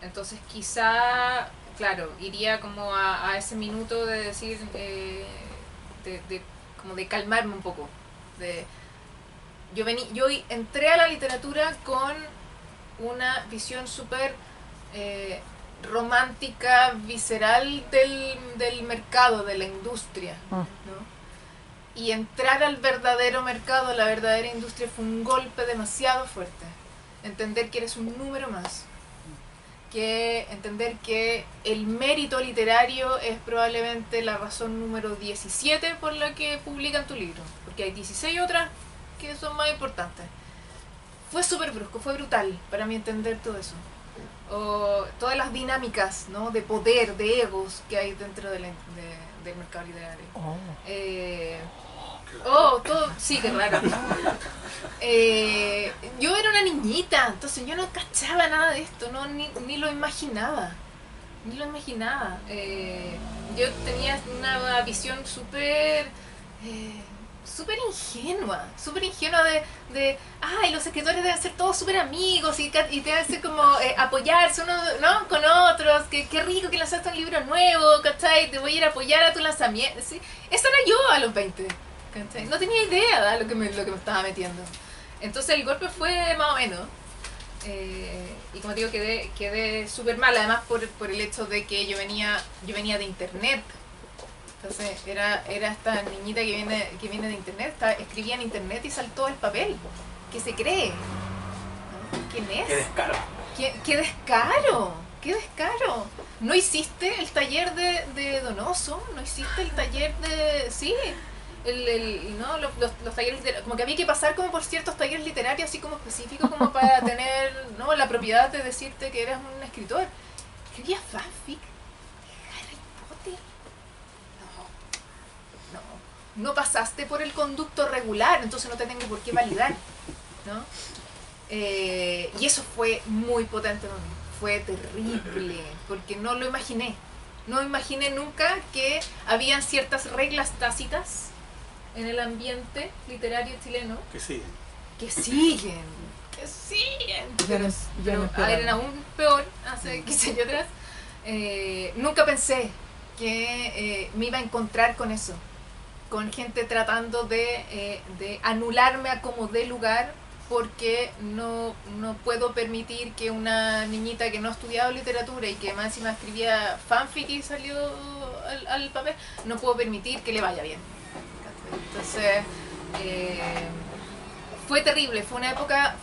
[SPEAKER 2] Entonces quizá, claro, iría como a ese minuto de decir, como de calmarme un poco. Yo entré a la literatura con una visión súper romántica, visceral del mercado, de la industria, ¿no? Y entrar al verdadero mercado, la verdadera industria, fue un golpe demasiado fuerte. Entender que eres un número más, que entender que el mérito literario es probablemente la razón número 17 por la que publican tu libro, porque hay 16 otras que son más importantes. Fue súper brusco, fue brutal para mí entender todo eso. O todas las dinámicas, ¿no?, de poder, de egos que hay dentro del mercado literario. Todo, sí, qué raro. Yo era una niñita, entonces yo no cachaba nada de esto, no, ni lo imaginaba. Yo tenía una visión súper ingenua de ay, los escritores deben ser todos súper amigos y deben ser como apoyarse uno, ¿no?, con otros, qué rico que lanzaste un libro nuevo, ¿cachai? Te voy a ir a apoyar a tu lanzamiento, ¿sí? Esa era yo a los 20, ¿cachai? No tenía idea de lo que me estaba metiendo. Entonces el golpe fue más o menos, y como te digo, quedé súper mal, además por el hecho de que yo venía de internet. Entonces era esta niñita que viene de internet, escribía en internet y saltó al papel. ¿Qué se cree? ¿No? ¿Quién es?
[SPEAKER 4] ¡Qué descaro!
[SPEAKER 2] ¡Qué descaro! ¿No hiciste el taller de Donoso? ¿No hiciste el taller de...? Sí, ¿no? Los talleres literarios. Como que había que pasar como por ciertos talleres literarios así como específicos como para tener, ¿no?, la propiedad de decirte que eras un escritor. ¿Escribías fanfic? ¿Harry Potter? No pasaste por el conducto regular, entonces no te tengo por qué validar, ¿no? Y eso fue muy potente para mí, fue terrible, porque no lo imaginé. No imaginé nunca que habían ciertas reglas tácitas en el ambiente literario chileno
[SPEAKER 1] Que siguen.
[SPEAKER 2] que siguen. Pero eran aún peor hace 15 años atrás. Nunca pensé que me iba a encontrar con eso, con gente tratando de anularme a como dé lugar, porque no puedo permitir que una niñita que no ha estudiado literatura y que más encima escribía fanfic y salió al papel, no puedo permitir que le vaya bien. Entonces fue terrible, fue una época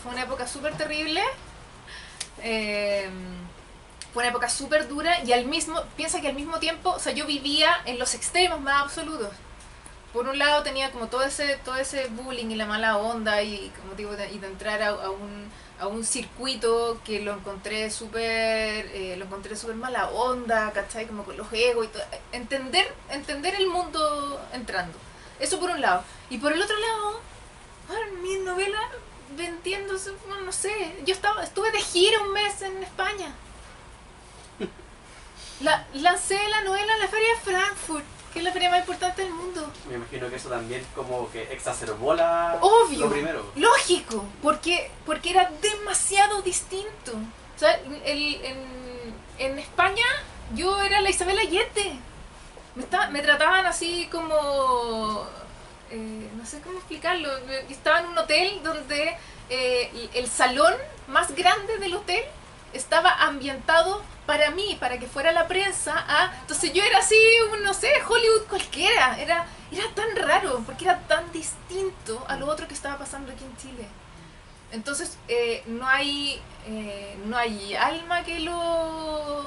[SPEAKER 2] súper terrible, fue una época súper dura, y piensa que al mismo tiempo, o sea, yo vivía en los extremos más absolutos. Por un lado tenía como todo ese bullying y la mala onda, y como digo, y de entrar a un circuito que lo encontré súper mala onda, ¿cachai? Como con los egos y todo. Entender el mundo entrando. Eso por un lado. Y por el otro lado, bueno, mi novela vendiéndose, bueno, no sé, yo estuve de gira un mes en España. Lancé la novela en la Feria de Frankfurt, que es la feria más importante del mundo.
[SPEAKER 6] Me imagino que eso también como que exacerbó
[SPEAKER 2] Obvio,
[SPEAKER 6] lo primero.
[SPEAKER 2] Lógico, porque era demasiado distinto. O sea, en España yo era la Isabel Allende. Me trataban así como... no sé cómo explicarlo. Estaba en un hotel donde el salón más grande del hotel estaba ambientado para mí, para que fuera la prensa. Entonces yo era así, no sé, Hollywood cualquiera. Era tan raro, porque era tan distinto a lo otro que estaba pasando aquí en Chile. Entonces no hay alma que lo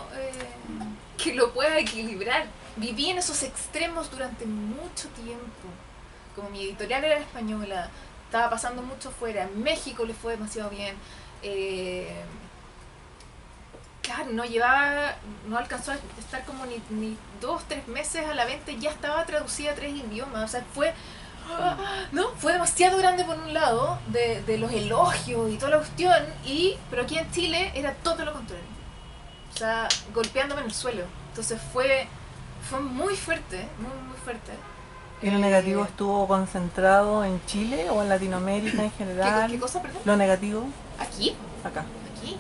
[SPEAKER 2] pueda equilibrar. Viví en esos extremos durante mucho tiempo. Como mi editorial era española, estaba pasando mucho fuera. En México le fue demasiado bien. claro, no alcanzó a estar como ni 2-3 meses a la venta, y ya estaba traducida a 3 idiomas. O sea, fue demasiado grande por un lado, de los elogios y toda la cuestión, pero aquí en Chile era todo lo contrario. O sea, golpeándome en el suelo. Entonces fue muy fuerte, muy fuerte.
[SPEAKER 5] ¿Y lo negativo estuvo concentrado en Chile o en Latinoamérica en general?
[SPEAKER 2] ¿Qué cosa, perdón?
[SPEAKER 5] ¿Lo negativo?
[SPEAKER 2] Aquí.
[SPEAKER 5] Acá.
[SPEAKER 2] Aquí.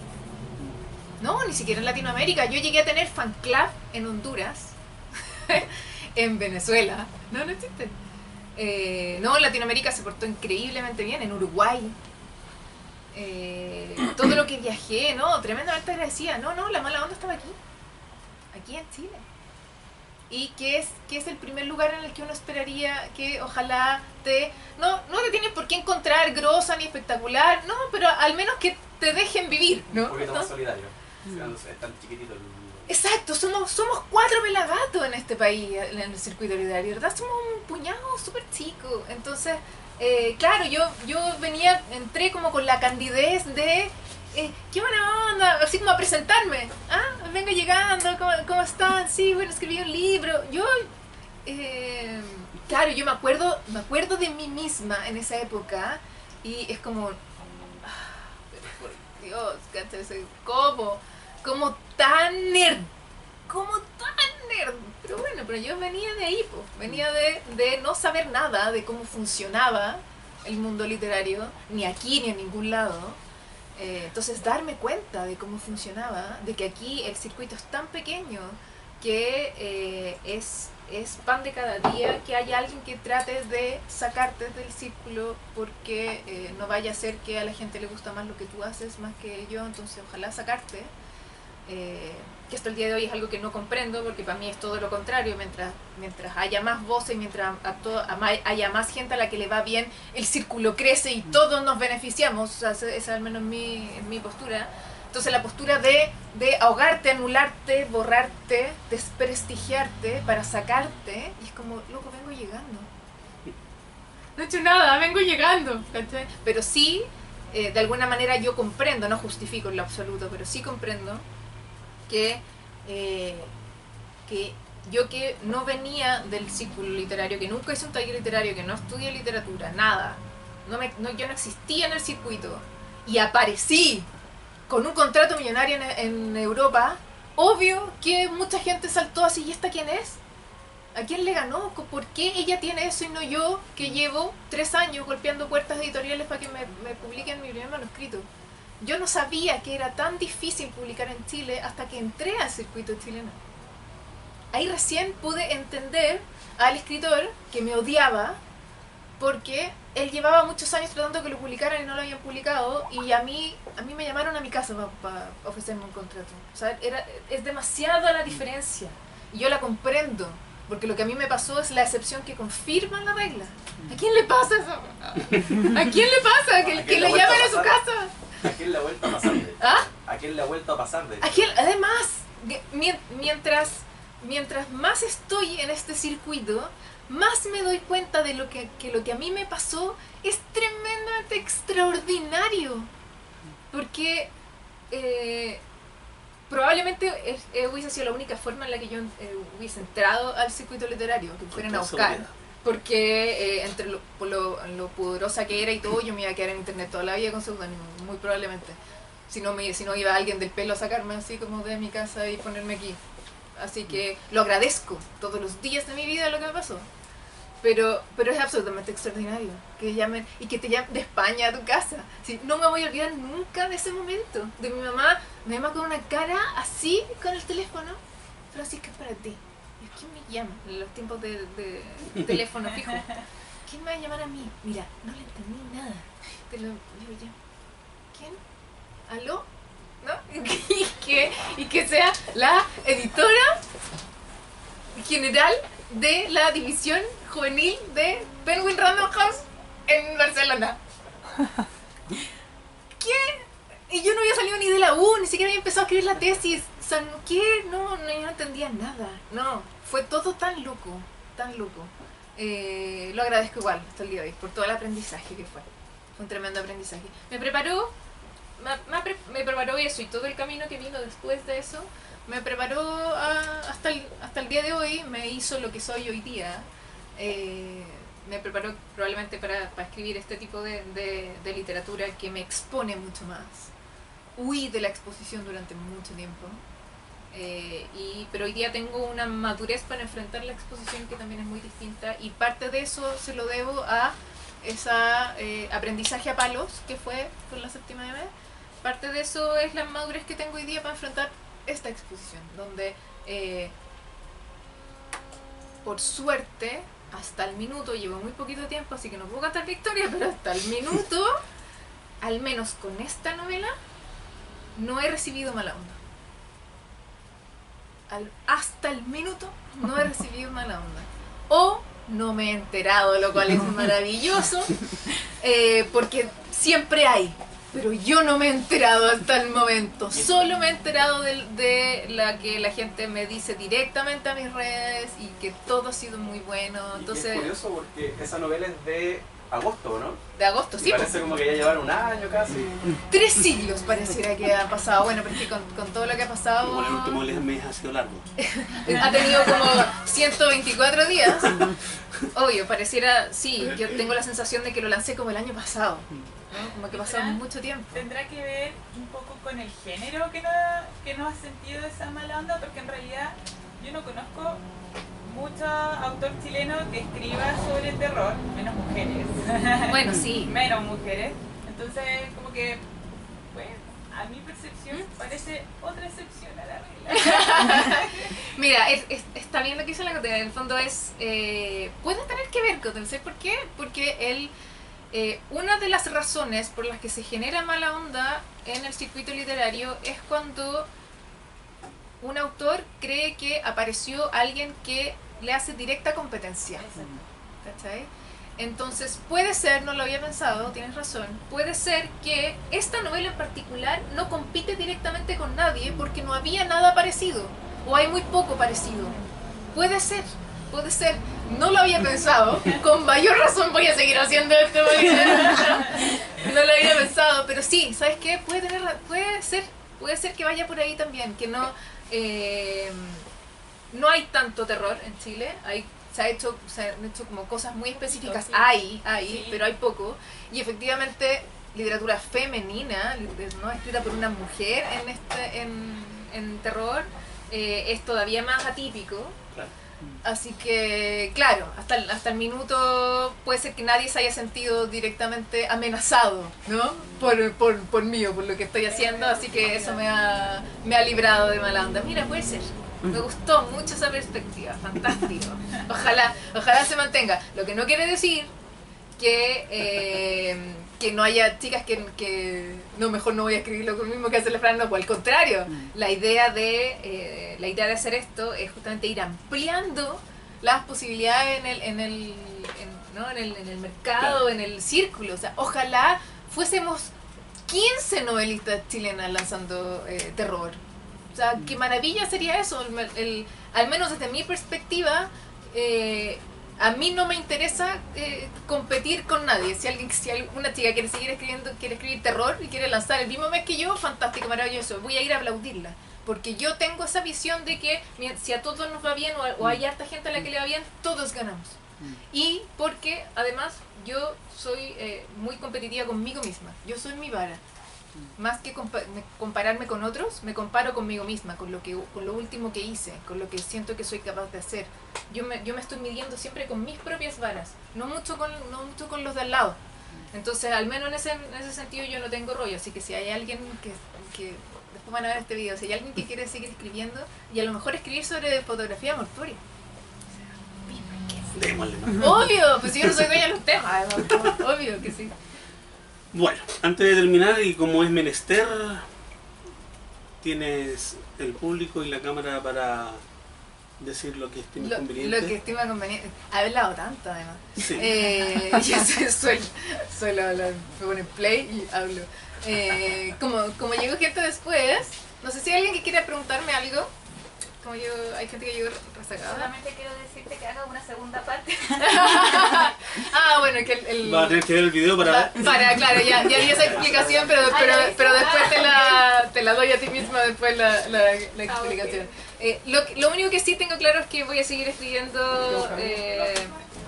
[SPEAKER 2] No, ni siquiera en Latinoamérica. Yo llegué a tener fan club en Honduras, en Venezuela. No existe. No, en Latinoamérica se portó increíblemente bien, en Uruguay. Todo lo que viajé, no, tremendamente agradecida. No, la mala onda estaba aquí en Chile. Y que es el primer lugar en el que uno esperaría que ojalá no te tienen por qué encontrar grosa ni espectacular, no, pero al menos que te dejen vivir, ¿no?
[SPEAKER 6] Un poquito más solidario. Es tan chiquitito el mundo.
[SPEAKER 2] Exacto, somos 4 pelagatos en este país, en el circuito literario, ¿verdad? Somos un puñado súper chico. Entonces, claro, yo entré como con la candidez de qué buena onda, así como a presentarme. Vengo llegando, ¿cómo están? Sí, bueno, escribí un libro. Claro, yo me acuerdo de mí misma en esa época, y es como, pero por Dios, ¿cachai? Como tan nerd, pero bueno, pero yo venía de ahí, venía de no saber nada de cómo funcionaba el mundo literario, ni aquí ni en ningún lado. Entonces darme cuenta de cómo funcionaba, de que aquí el circuito es tan pequeño que es pan de cada día que haya alguien que trate de sacarte del círculo, porque no vaya a ser que a la gente le gusta más lo que tú haces más que yo, entonces ojalá sacarte. Que hasta el día de hoy es algo que no comprendo, porque para mí es todo lo contrario. Mientras haya más voces, mientras haya más gente a la que le va bien, el círculo crece y todos nos beneficiamos. O sea, esa es al menos mi postura. Entonces la postura de ahogarte, anularte, borrarte, desprestigiarte para sacarte, y es como, loco, vengo llegando, no he hecho nada, vengo llegando, ¿cachai? Pero sí, de alguna manera yo comprendo, no justifico en lo absoluto, pero sí comprendo que yo, que no venía del círculo literario, que nunca hice un taller literario, que no estudié literatura, nada, yo no existía en el circuito, y aparecí con un contrato millonario en Europa, obvio que mucha gente saltó así, ¿y esta quién es? ¿A quién le ganó? ¿Por qué ella tiene eso y no yo, que llevo 3 años golpeando puertas editoriales para que me publiquen mi primer manuscrito? Yo no sabía que era tan difícil publicar en Chile hasta que entré al circuito chileno. Ahí recién pude entender al escritor que me odiaba porque él llevaba muchos años tratando que lo publicaran y no lo habían publicado, y a mí me llamaron a mi casa para ofrecerme un contrato. O sea, es demasiada la diferencia, y yo la comprendo, porque lo que a mí me pasó es la excepción que confirma la regla. ¿A quién le pasa eso? ¿A quién le pasa? ¿Que le llamen a su casa?
[SPEAKER 6] ¿A quién le ha vuelto a pasar de? ¿A quién le ha vuelto a pasar de?
[SPEAKER 2] Además, mientras más estoy en este circuito, más me doy cuenta de que lo que a mí me pasó es tremendamente extraordinario. Porque probablemente hubiese sido la única forma en la que yo hubiese entrado al circuito literario, que fueran a buscar. Porque entre lo pudorosa que era y todo, yo me iba a quedar en internet toda la vida con seudónimo, muy probablemente. Si no iba alguien del pelo a sacarme así como de mi casa y ponerme aquí. Así que lo agradezco todos los días de mi vida lo que me pasó. Pero es absolutamente extraordinario que llamen y que te llamen de España a tu casa. Sí, no me voy a olvidar nunca de ese momento. De mi mamá con una cara así con el teléfono. Francisca, es para ti. ¿Y quién me llama? En los tiempos de teléfono fijo. ¿Quién me va a llamar a mí? Mira, no le entendí nada. Te lo digo ya. ¿Quién? ¿Aló? ¿No? y que sea la editora general de la división juvenil de Penguin Random House en Barcelona. ¿Qué? Y yo no había salido ni de la U, ni siquiera había empezado a escribir la tesis. O sea, ¿qué? No, yo no entendía nada. No, fue todo tan loco, tan loco. Lo agradezco igual hasta el día de hoy por todo el aprendizaje que fue. Fue un tremendo aprendizaje. Me preparó me preparó eso, y todo el camino que vino después de eso me preparó hasta el día de hoy, me hizo lo que soy hoy día. Me preparó probablemente para escribir este tipo de literatura que me expone mucho más. Huí de la exposición durante mucho tiempo, pero hoy día tengo una madurez para enfrentar la exposición que también es muy distinta, y parte de eso se lo debo a esa aprendizaje a palos que fue con la séptima M. Parte de eso es la madurez que tengo hoy día para enfrentar esta exposición, donde por suerte hasta el minuto, llevo muy poquito tiempo, así que no puedo cantar victoria, pero hasta el minuto, al menos con esta novela, no he recibido mala onda. Hasta el minuto no he recibido mala onda. O no me he enterado, lo cual es maravilloso, porque siempre hay. Pero yo no me he enterado hasta el momento. Solo me he enterado de la que la gente me dice directamente a mis redes, y que todo ha sido muy bueno. Entonces,
[SPEAKER 6] es curioso porque esa novela es de agosto, ¿no?
[SPEAKER 2] De agosto, sí.
[SPEAKER 6] Parece como que ya llevan un año casi.
[SPEAKER 2] 3 siglos pareciera que ha pasado. Bueno, pero es que con todo lo que ha pasado...
[SPEAKER 1] Igual el último mes ha sido largo.
[SPEAKER 2] Ha tenido como 124 días. Obvio, pareciera... Sí, yo tengo la sensación de que lo lancé como el año pasado, ¿no? Como que pasó mucho tiempo.
[SPEAKER 7] ¿Tendrá que ver un poco con el género que no has sentido esa mala onda? Porque en realidad yo no conozco mucho autor chileno que escriba sobre terror, menos mujeres.
[SPEAKER 2] Bueno, sí.
[SPEAKER 7] Menos mujeres. Entonces, como que, pues, a mi percepción parece otra excepción a la regla.
[SPEAKER 2] Mira, está bien lo que dice la Cote. En el fondo puede tener que ver, Cote. ¿Sabes por qué? Porque una de las razones por las que se genera mala onda en el circuito literario es cuando un autor cree que apareció alguien que le hace directa competencia. ¿Cachai? Entonces puede ser, no lo había pensado, tienes razón, puede ser que esta novela en particular no compite directamente con nadie porque no había nada parecido, o hay muy poco parecido. Puede ser, no lo había pensado, con mayor razón voy a seguir haciendo esto, no lo había pensado, pero sí, ¿sabes qué? Puede ser que vaya por ahí también, que no hay tanto terror en Chile, se han hecho como cosas muy específicas, sí. Pero hay poco, y efectivamente literatura femenina, ¿no?, escrita por una mujer en terror, es todavía más atípico.
[SPEAKER 1] Claro.
[SPEAKER 2] Así que, claro, hasta el minuto puede ser que nadie se haya sentido directamente amenazado, ¿no? Por mí o por lo que estoy haciendo, así que eso me ha librado de mala onda. Mira, puede ser. Me gustó mucho esa perspectiva, fantástico. Ojalá se mantenga. Lo que no quiere decir que no haya chicas que no, mejor no voy a escribir lo mismo que hace la Fran, no, pues al contrario. La idea de hacer esto es justamente ir ampliando las posibilidades en el mercado, claro, en el círculo. O sea, ojalá fuésemos 15 novelistas chilenas lanzando terror. O sea, qué maravilla sería eso. Al menos desde mi perspectiva, a mí no me interesa competir con nadie. Si una chica quiere seguir escribiendo, quiere escribir terror y quiere lanzar el mismo mes que yo, fantástico, maravilloso. Voy a ir a aplaudirla. Porque yo tengo esa visión de que si a todos nos va bien o hay harta gente a la que le va bien, todos ganamos. Y porque además yo soy muy competitiva conmigo misma. Yo soy mi vara. Más que compararme con otros, me comparo conmigo misma, con lo último que hice, con lo que siento que soy capaz de hacer. Yo me estoy midiendo siempre con mis propias varas, no mucho con los de al lado. Entonces, al menos en ese sentido yo no tengo rollo. Así que si hay alguien que después van a ver este video, si hay alguien que quiere seguir escribiendo, y a lo mejor escribir sobre fotografía mortuoria,
[SPEAKER 1] démosle, ¿no?
[SPEAKER 2] Obvio, pues yo no soy dueña de los temas, además, obvio que sí.
[SPEAKER 1] Bueno, antes de terminar, y como es menester, tienes el público y la cámara para decir lo que estimes conveniente. Lo
[SPEAKER 2] que estima conveniente. Ha hablado tanto, además.
[SPEAKER 1] Sí.
[SPEAKER 2] Yo suelo hablar, me pone play y hablo. Como llegó gente después, no sé si hay alguien que quiera preguntarme algo. como yo, hay gente que llegó rezagada.
[SPEAKER 8] Solamente quiero decirte que haga una segunda parte.
[SPEAKER 2] Bueno, que el
[SPEAKER 1] Va a tener que ver el video para...
[SPEAKER 2] claro, ya di esa explicación, pero después te la doy a ti misma después la explicación. Lo único que sí tengo claro es que voy a seguir escribiendo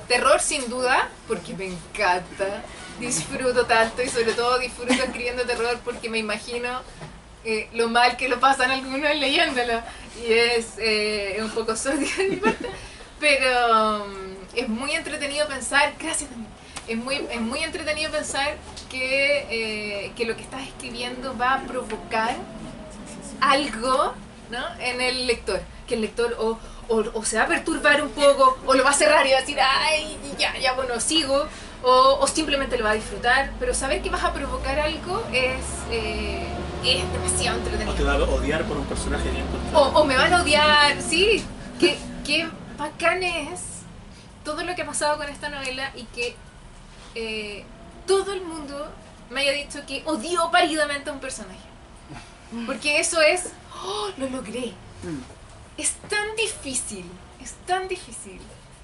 [SPEAKER 2] terror sin duda, porque me encanta, disfruto tanto y sobre todo disfruto escribiendo terror porque me imagino lo mal que lo pasan algunos leyéndolo y es un poco sórdida de mi parte, pero es muy entretenido pensar, gracias también, es muy entretenido pensar que lo que estás escribiendo va a provocar algo, ¿no?, en el lector, que el lector o se va a perturbar un poco, o lo va a cerrar y va a decir, ay, ya, bueno, sigo, o simplemente lo va a disfrutar, pero saber que vas a provocar algo es demasiado entretenido.
[SPEAKER 1] O te va a odiar por un personaje bien encontrado.
[SPEAKER 2] O me van a odiar, sí, qué bacán es todo lo que ha pasado con esta novela y que todo el mundo me haya dicho que odió paridamente a un personaje. Porque eso es, lo logré. Es tan difícil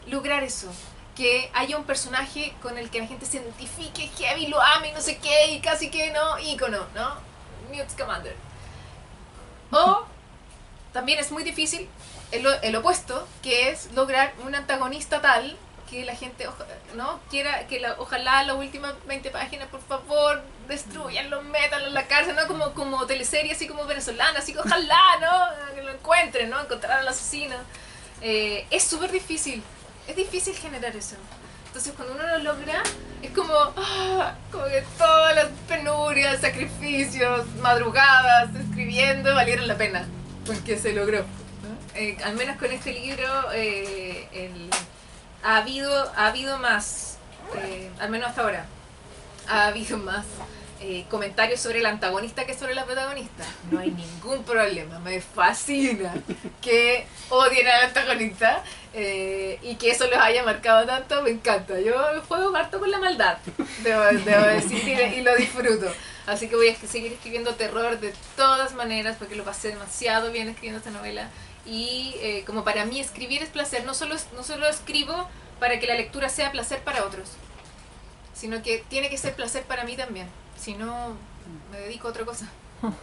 [SPEAKER 2] lograr eso. Que haya un personaje con el que la gente se identifique, heavy, lo ame y no sé qué, y casi que no, ícono, ¿no? Newt Scamander. O también es muy difícil el opuesto, que es lograr un antagonista tal que la gente no quiera, que ojalá las últimas 20 páginas, por favor, destruyanlo, métanlo en la cárcel, ¿no? Como teleserie, así como venezolana, así que ojalá, ¿no?, que lo encuentren, ¿no?, encontrar al asesino. Es súper difícil. Es difícil generar eso. Entonces cuando uno lo logra, es como que todas las penurias, sacrificios, madrugadas, escribiendo, valieron la pena. Porque se logró, ¿no? Al menos con este libro ha habido más, al menos hasta ahora, ha habido más comentarios sobre el antagonista que sobre la protagonista. No hay ningún problema, me fascina que odien al antagonista y que eso los haya marcado tanto, me encanta. Yo juego harto con la maldad, debo decir, y lo disfruto. Así que voy a seguir escribiendo terror de todas maneras porque lo pasé demasiado bien escribiendo esta novela y como para mí escribir es placer, no solo escribo para que la lectura sea placer para otros, sino que tiene que ser placer para mí también. Si no, me dedico a otra cosa, ¿no?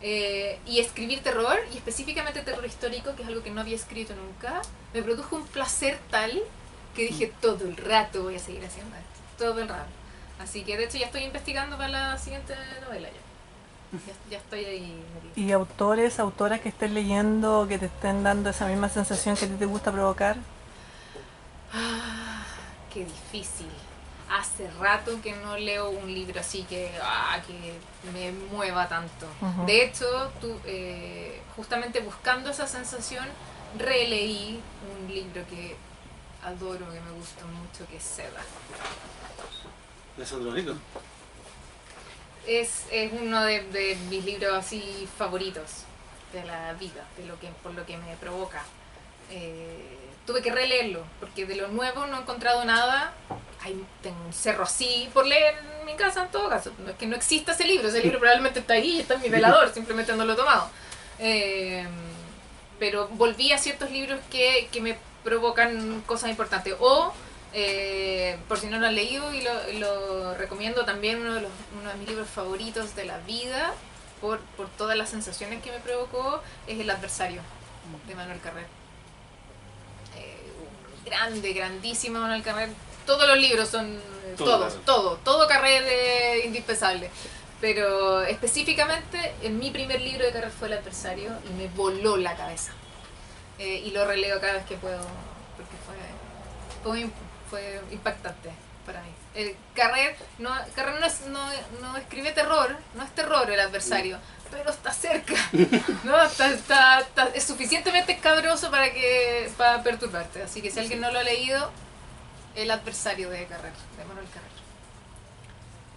[SPEAKER 2] Y escribir terror, y específicamente terror histórico, que es algo que no había escrito nunca, me produjo un placer tal que dije, todo el rato voy a seguir haciendo esto, todo el rato. Así que de hecho ya estoy investigando para la siguiente novela ya estoy ahí metida.
[SPEAKER 5] ¿Y autoras que estés leyendo, que te estén dando esa misma sensación que a ti te gusta provocar?
[SPEAKER 2] Qué difícil. Hace rato que no leo un libro así que me mueva tanto. De hecho, justamente buscando esa sensación, releí un libro que adoro, que me gusta mucho, que es Seda.
[SPEAKER 1] ¿De Sandro Rico?
[SPEAKER 2] Es uno de mis libros así favoritos de la vida, por lo que me provoca. Tuve que releerlo, porque de lo nuevo no he encontrado nada. Tengo un cerro así por leer en mi casa en todo caso. No es que no exista ese libro probablemente está ahí, está en mi velador, simplemente no lo he tomado. Pero volví a ciertos libros que me provocan cosas importantes. O, por si no lo han leído, y lo recomiendo también, uno de mis libros favoritos de la vida, por todas las sensaciones que me provocó, es El adversario, de Manuel Carrer. Grandísimo Manuel Carrer. Todos los libros son, todo Carrer es indispensable. Pero específicamente, mi primer libro de Carrer fue El adversario y me voló la cabeza. Y lo releo cada vez que puedo, porque fue impactante para mí. Carrer no escribe terror, no es terror El adversario, pero está cerca, ¿no? Es suficientemente escabroso para perturbarte. Así que si alguien no lo ha leído, El adversario de Manuel Carrer.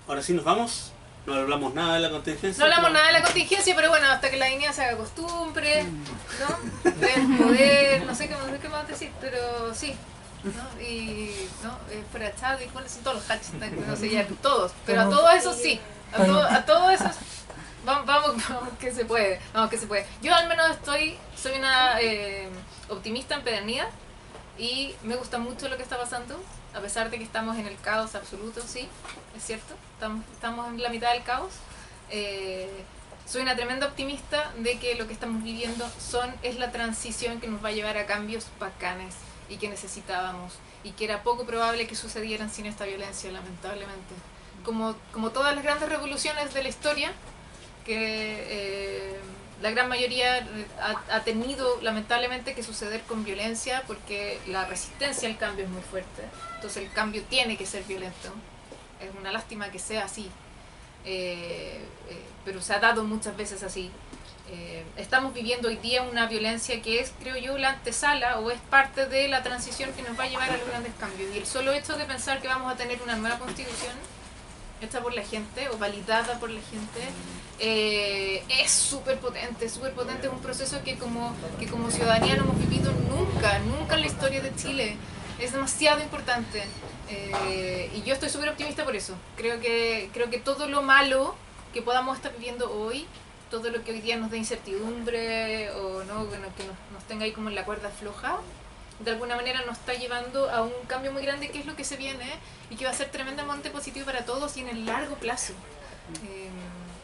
[SPEAKER 1] Ahora sí nos vamos. No hablamos nada de la contingencia.
[SPEAKER 2] No hablamos nada de la contingencia, pero bueno, hasta que la niña se haga costumbre, ¿no? Del poder, no sé qué más decir, pero sí. ¿No? Y fuera de chat, y cuáles son todos los hashtags, no sé, ya todos, pero a todo eso sí, a todo eso vamos que se puede, vamos que se puede. Yo al menos soy una optimista empedernida y me gusta mucho lo que está pasando, a pesar de que estamos en el caos absoluto, sí, es cierto, estamos en la mitad del caos. Soy una tremenda optimista de que lo que estamos viviendo es la transición que nos va a llevar a cambios bacanes y que necesitábamos y que era poco probable que sucedieran sin esta violencia, lamentablemente. Como todas las grandes revoluciones de la historia, que la gran mayoría ha tenido lamentablemente que suceder con violencia porque la resistencia al cambio es muy fuerte. Entonces el cambio tiene que ser violento. Es una lástima que sea así. Pero se ha dado muchas veces así. Estamos viviendo hoy día una violencia que es, creo yo, la antesala o es parte de la transición que nos va a llevar a los grandes cambios. Y el solo hecho de pensar que vamos a tener una nueva constitución hecha por la gente o validada por la gente es súper potente, es un proceso que como ciudadanía no hemos vivido nunca en la historia de Chile. Es demasiado importante. Y yo estoy súper optimista por eso. Creo que todo lo malo que podamos estar viviendo hoy, todo lo que hoy día nos dé incertidumbre o no, bueno, que nos tenga ahí como en la cuerda floja, de alguna manera nos está llevando a un cambio muy grande que es lo que se viene y que va a ser tremendamente positivo para todos y en el largo plazo.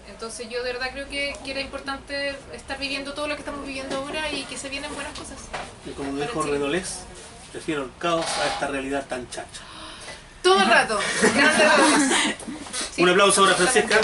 [SPEAKER 2] Entonces yo de verdad creo que era importante estar viviendo todo lo que estamos viviendo ahora y que se vienen buenas cosas.
[SPEAKER 1] Y como dijo Redolés, prefiero el caos a esta realidad tan chacha.
[SPEAKER 2] Todo el rato. Grandes Redolés. Sí,
[SPEAKER 1] un aplauso para Francesca.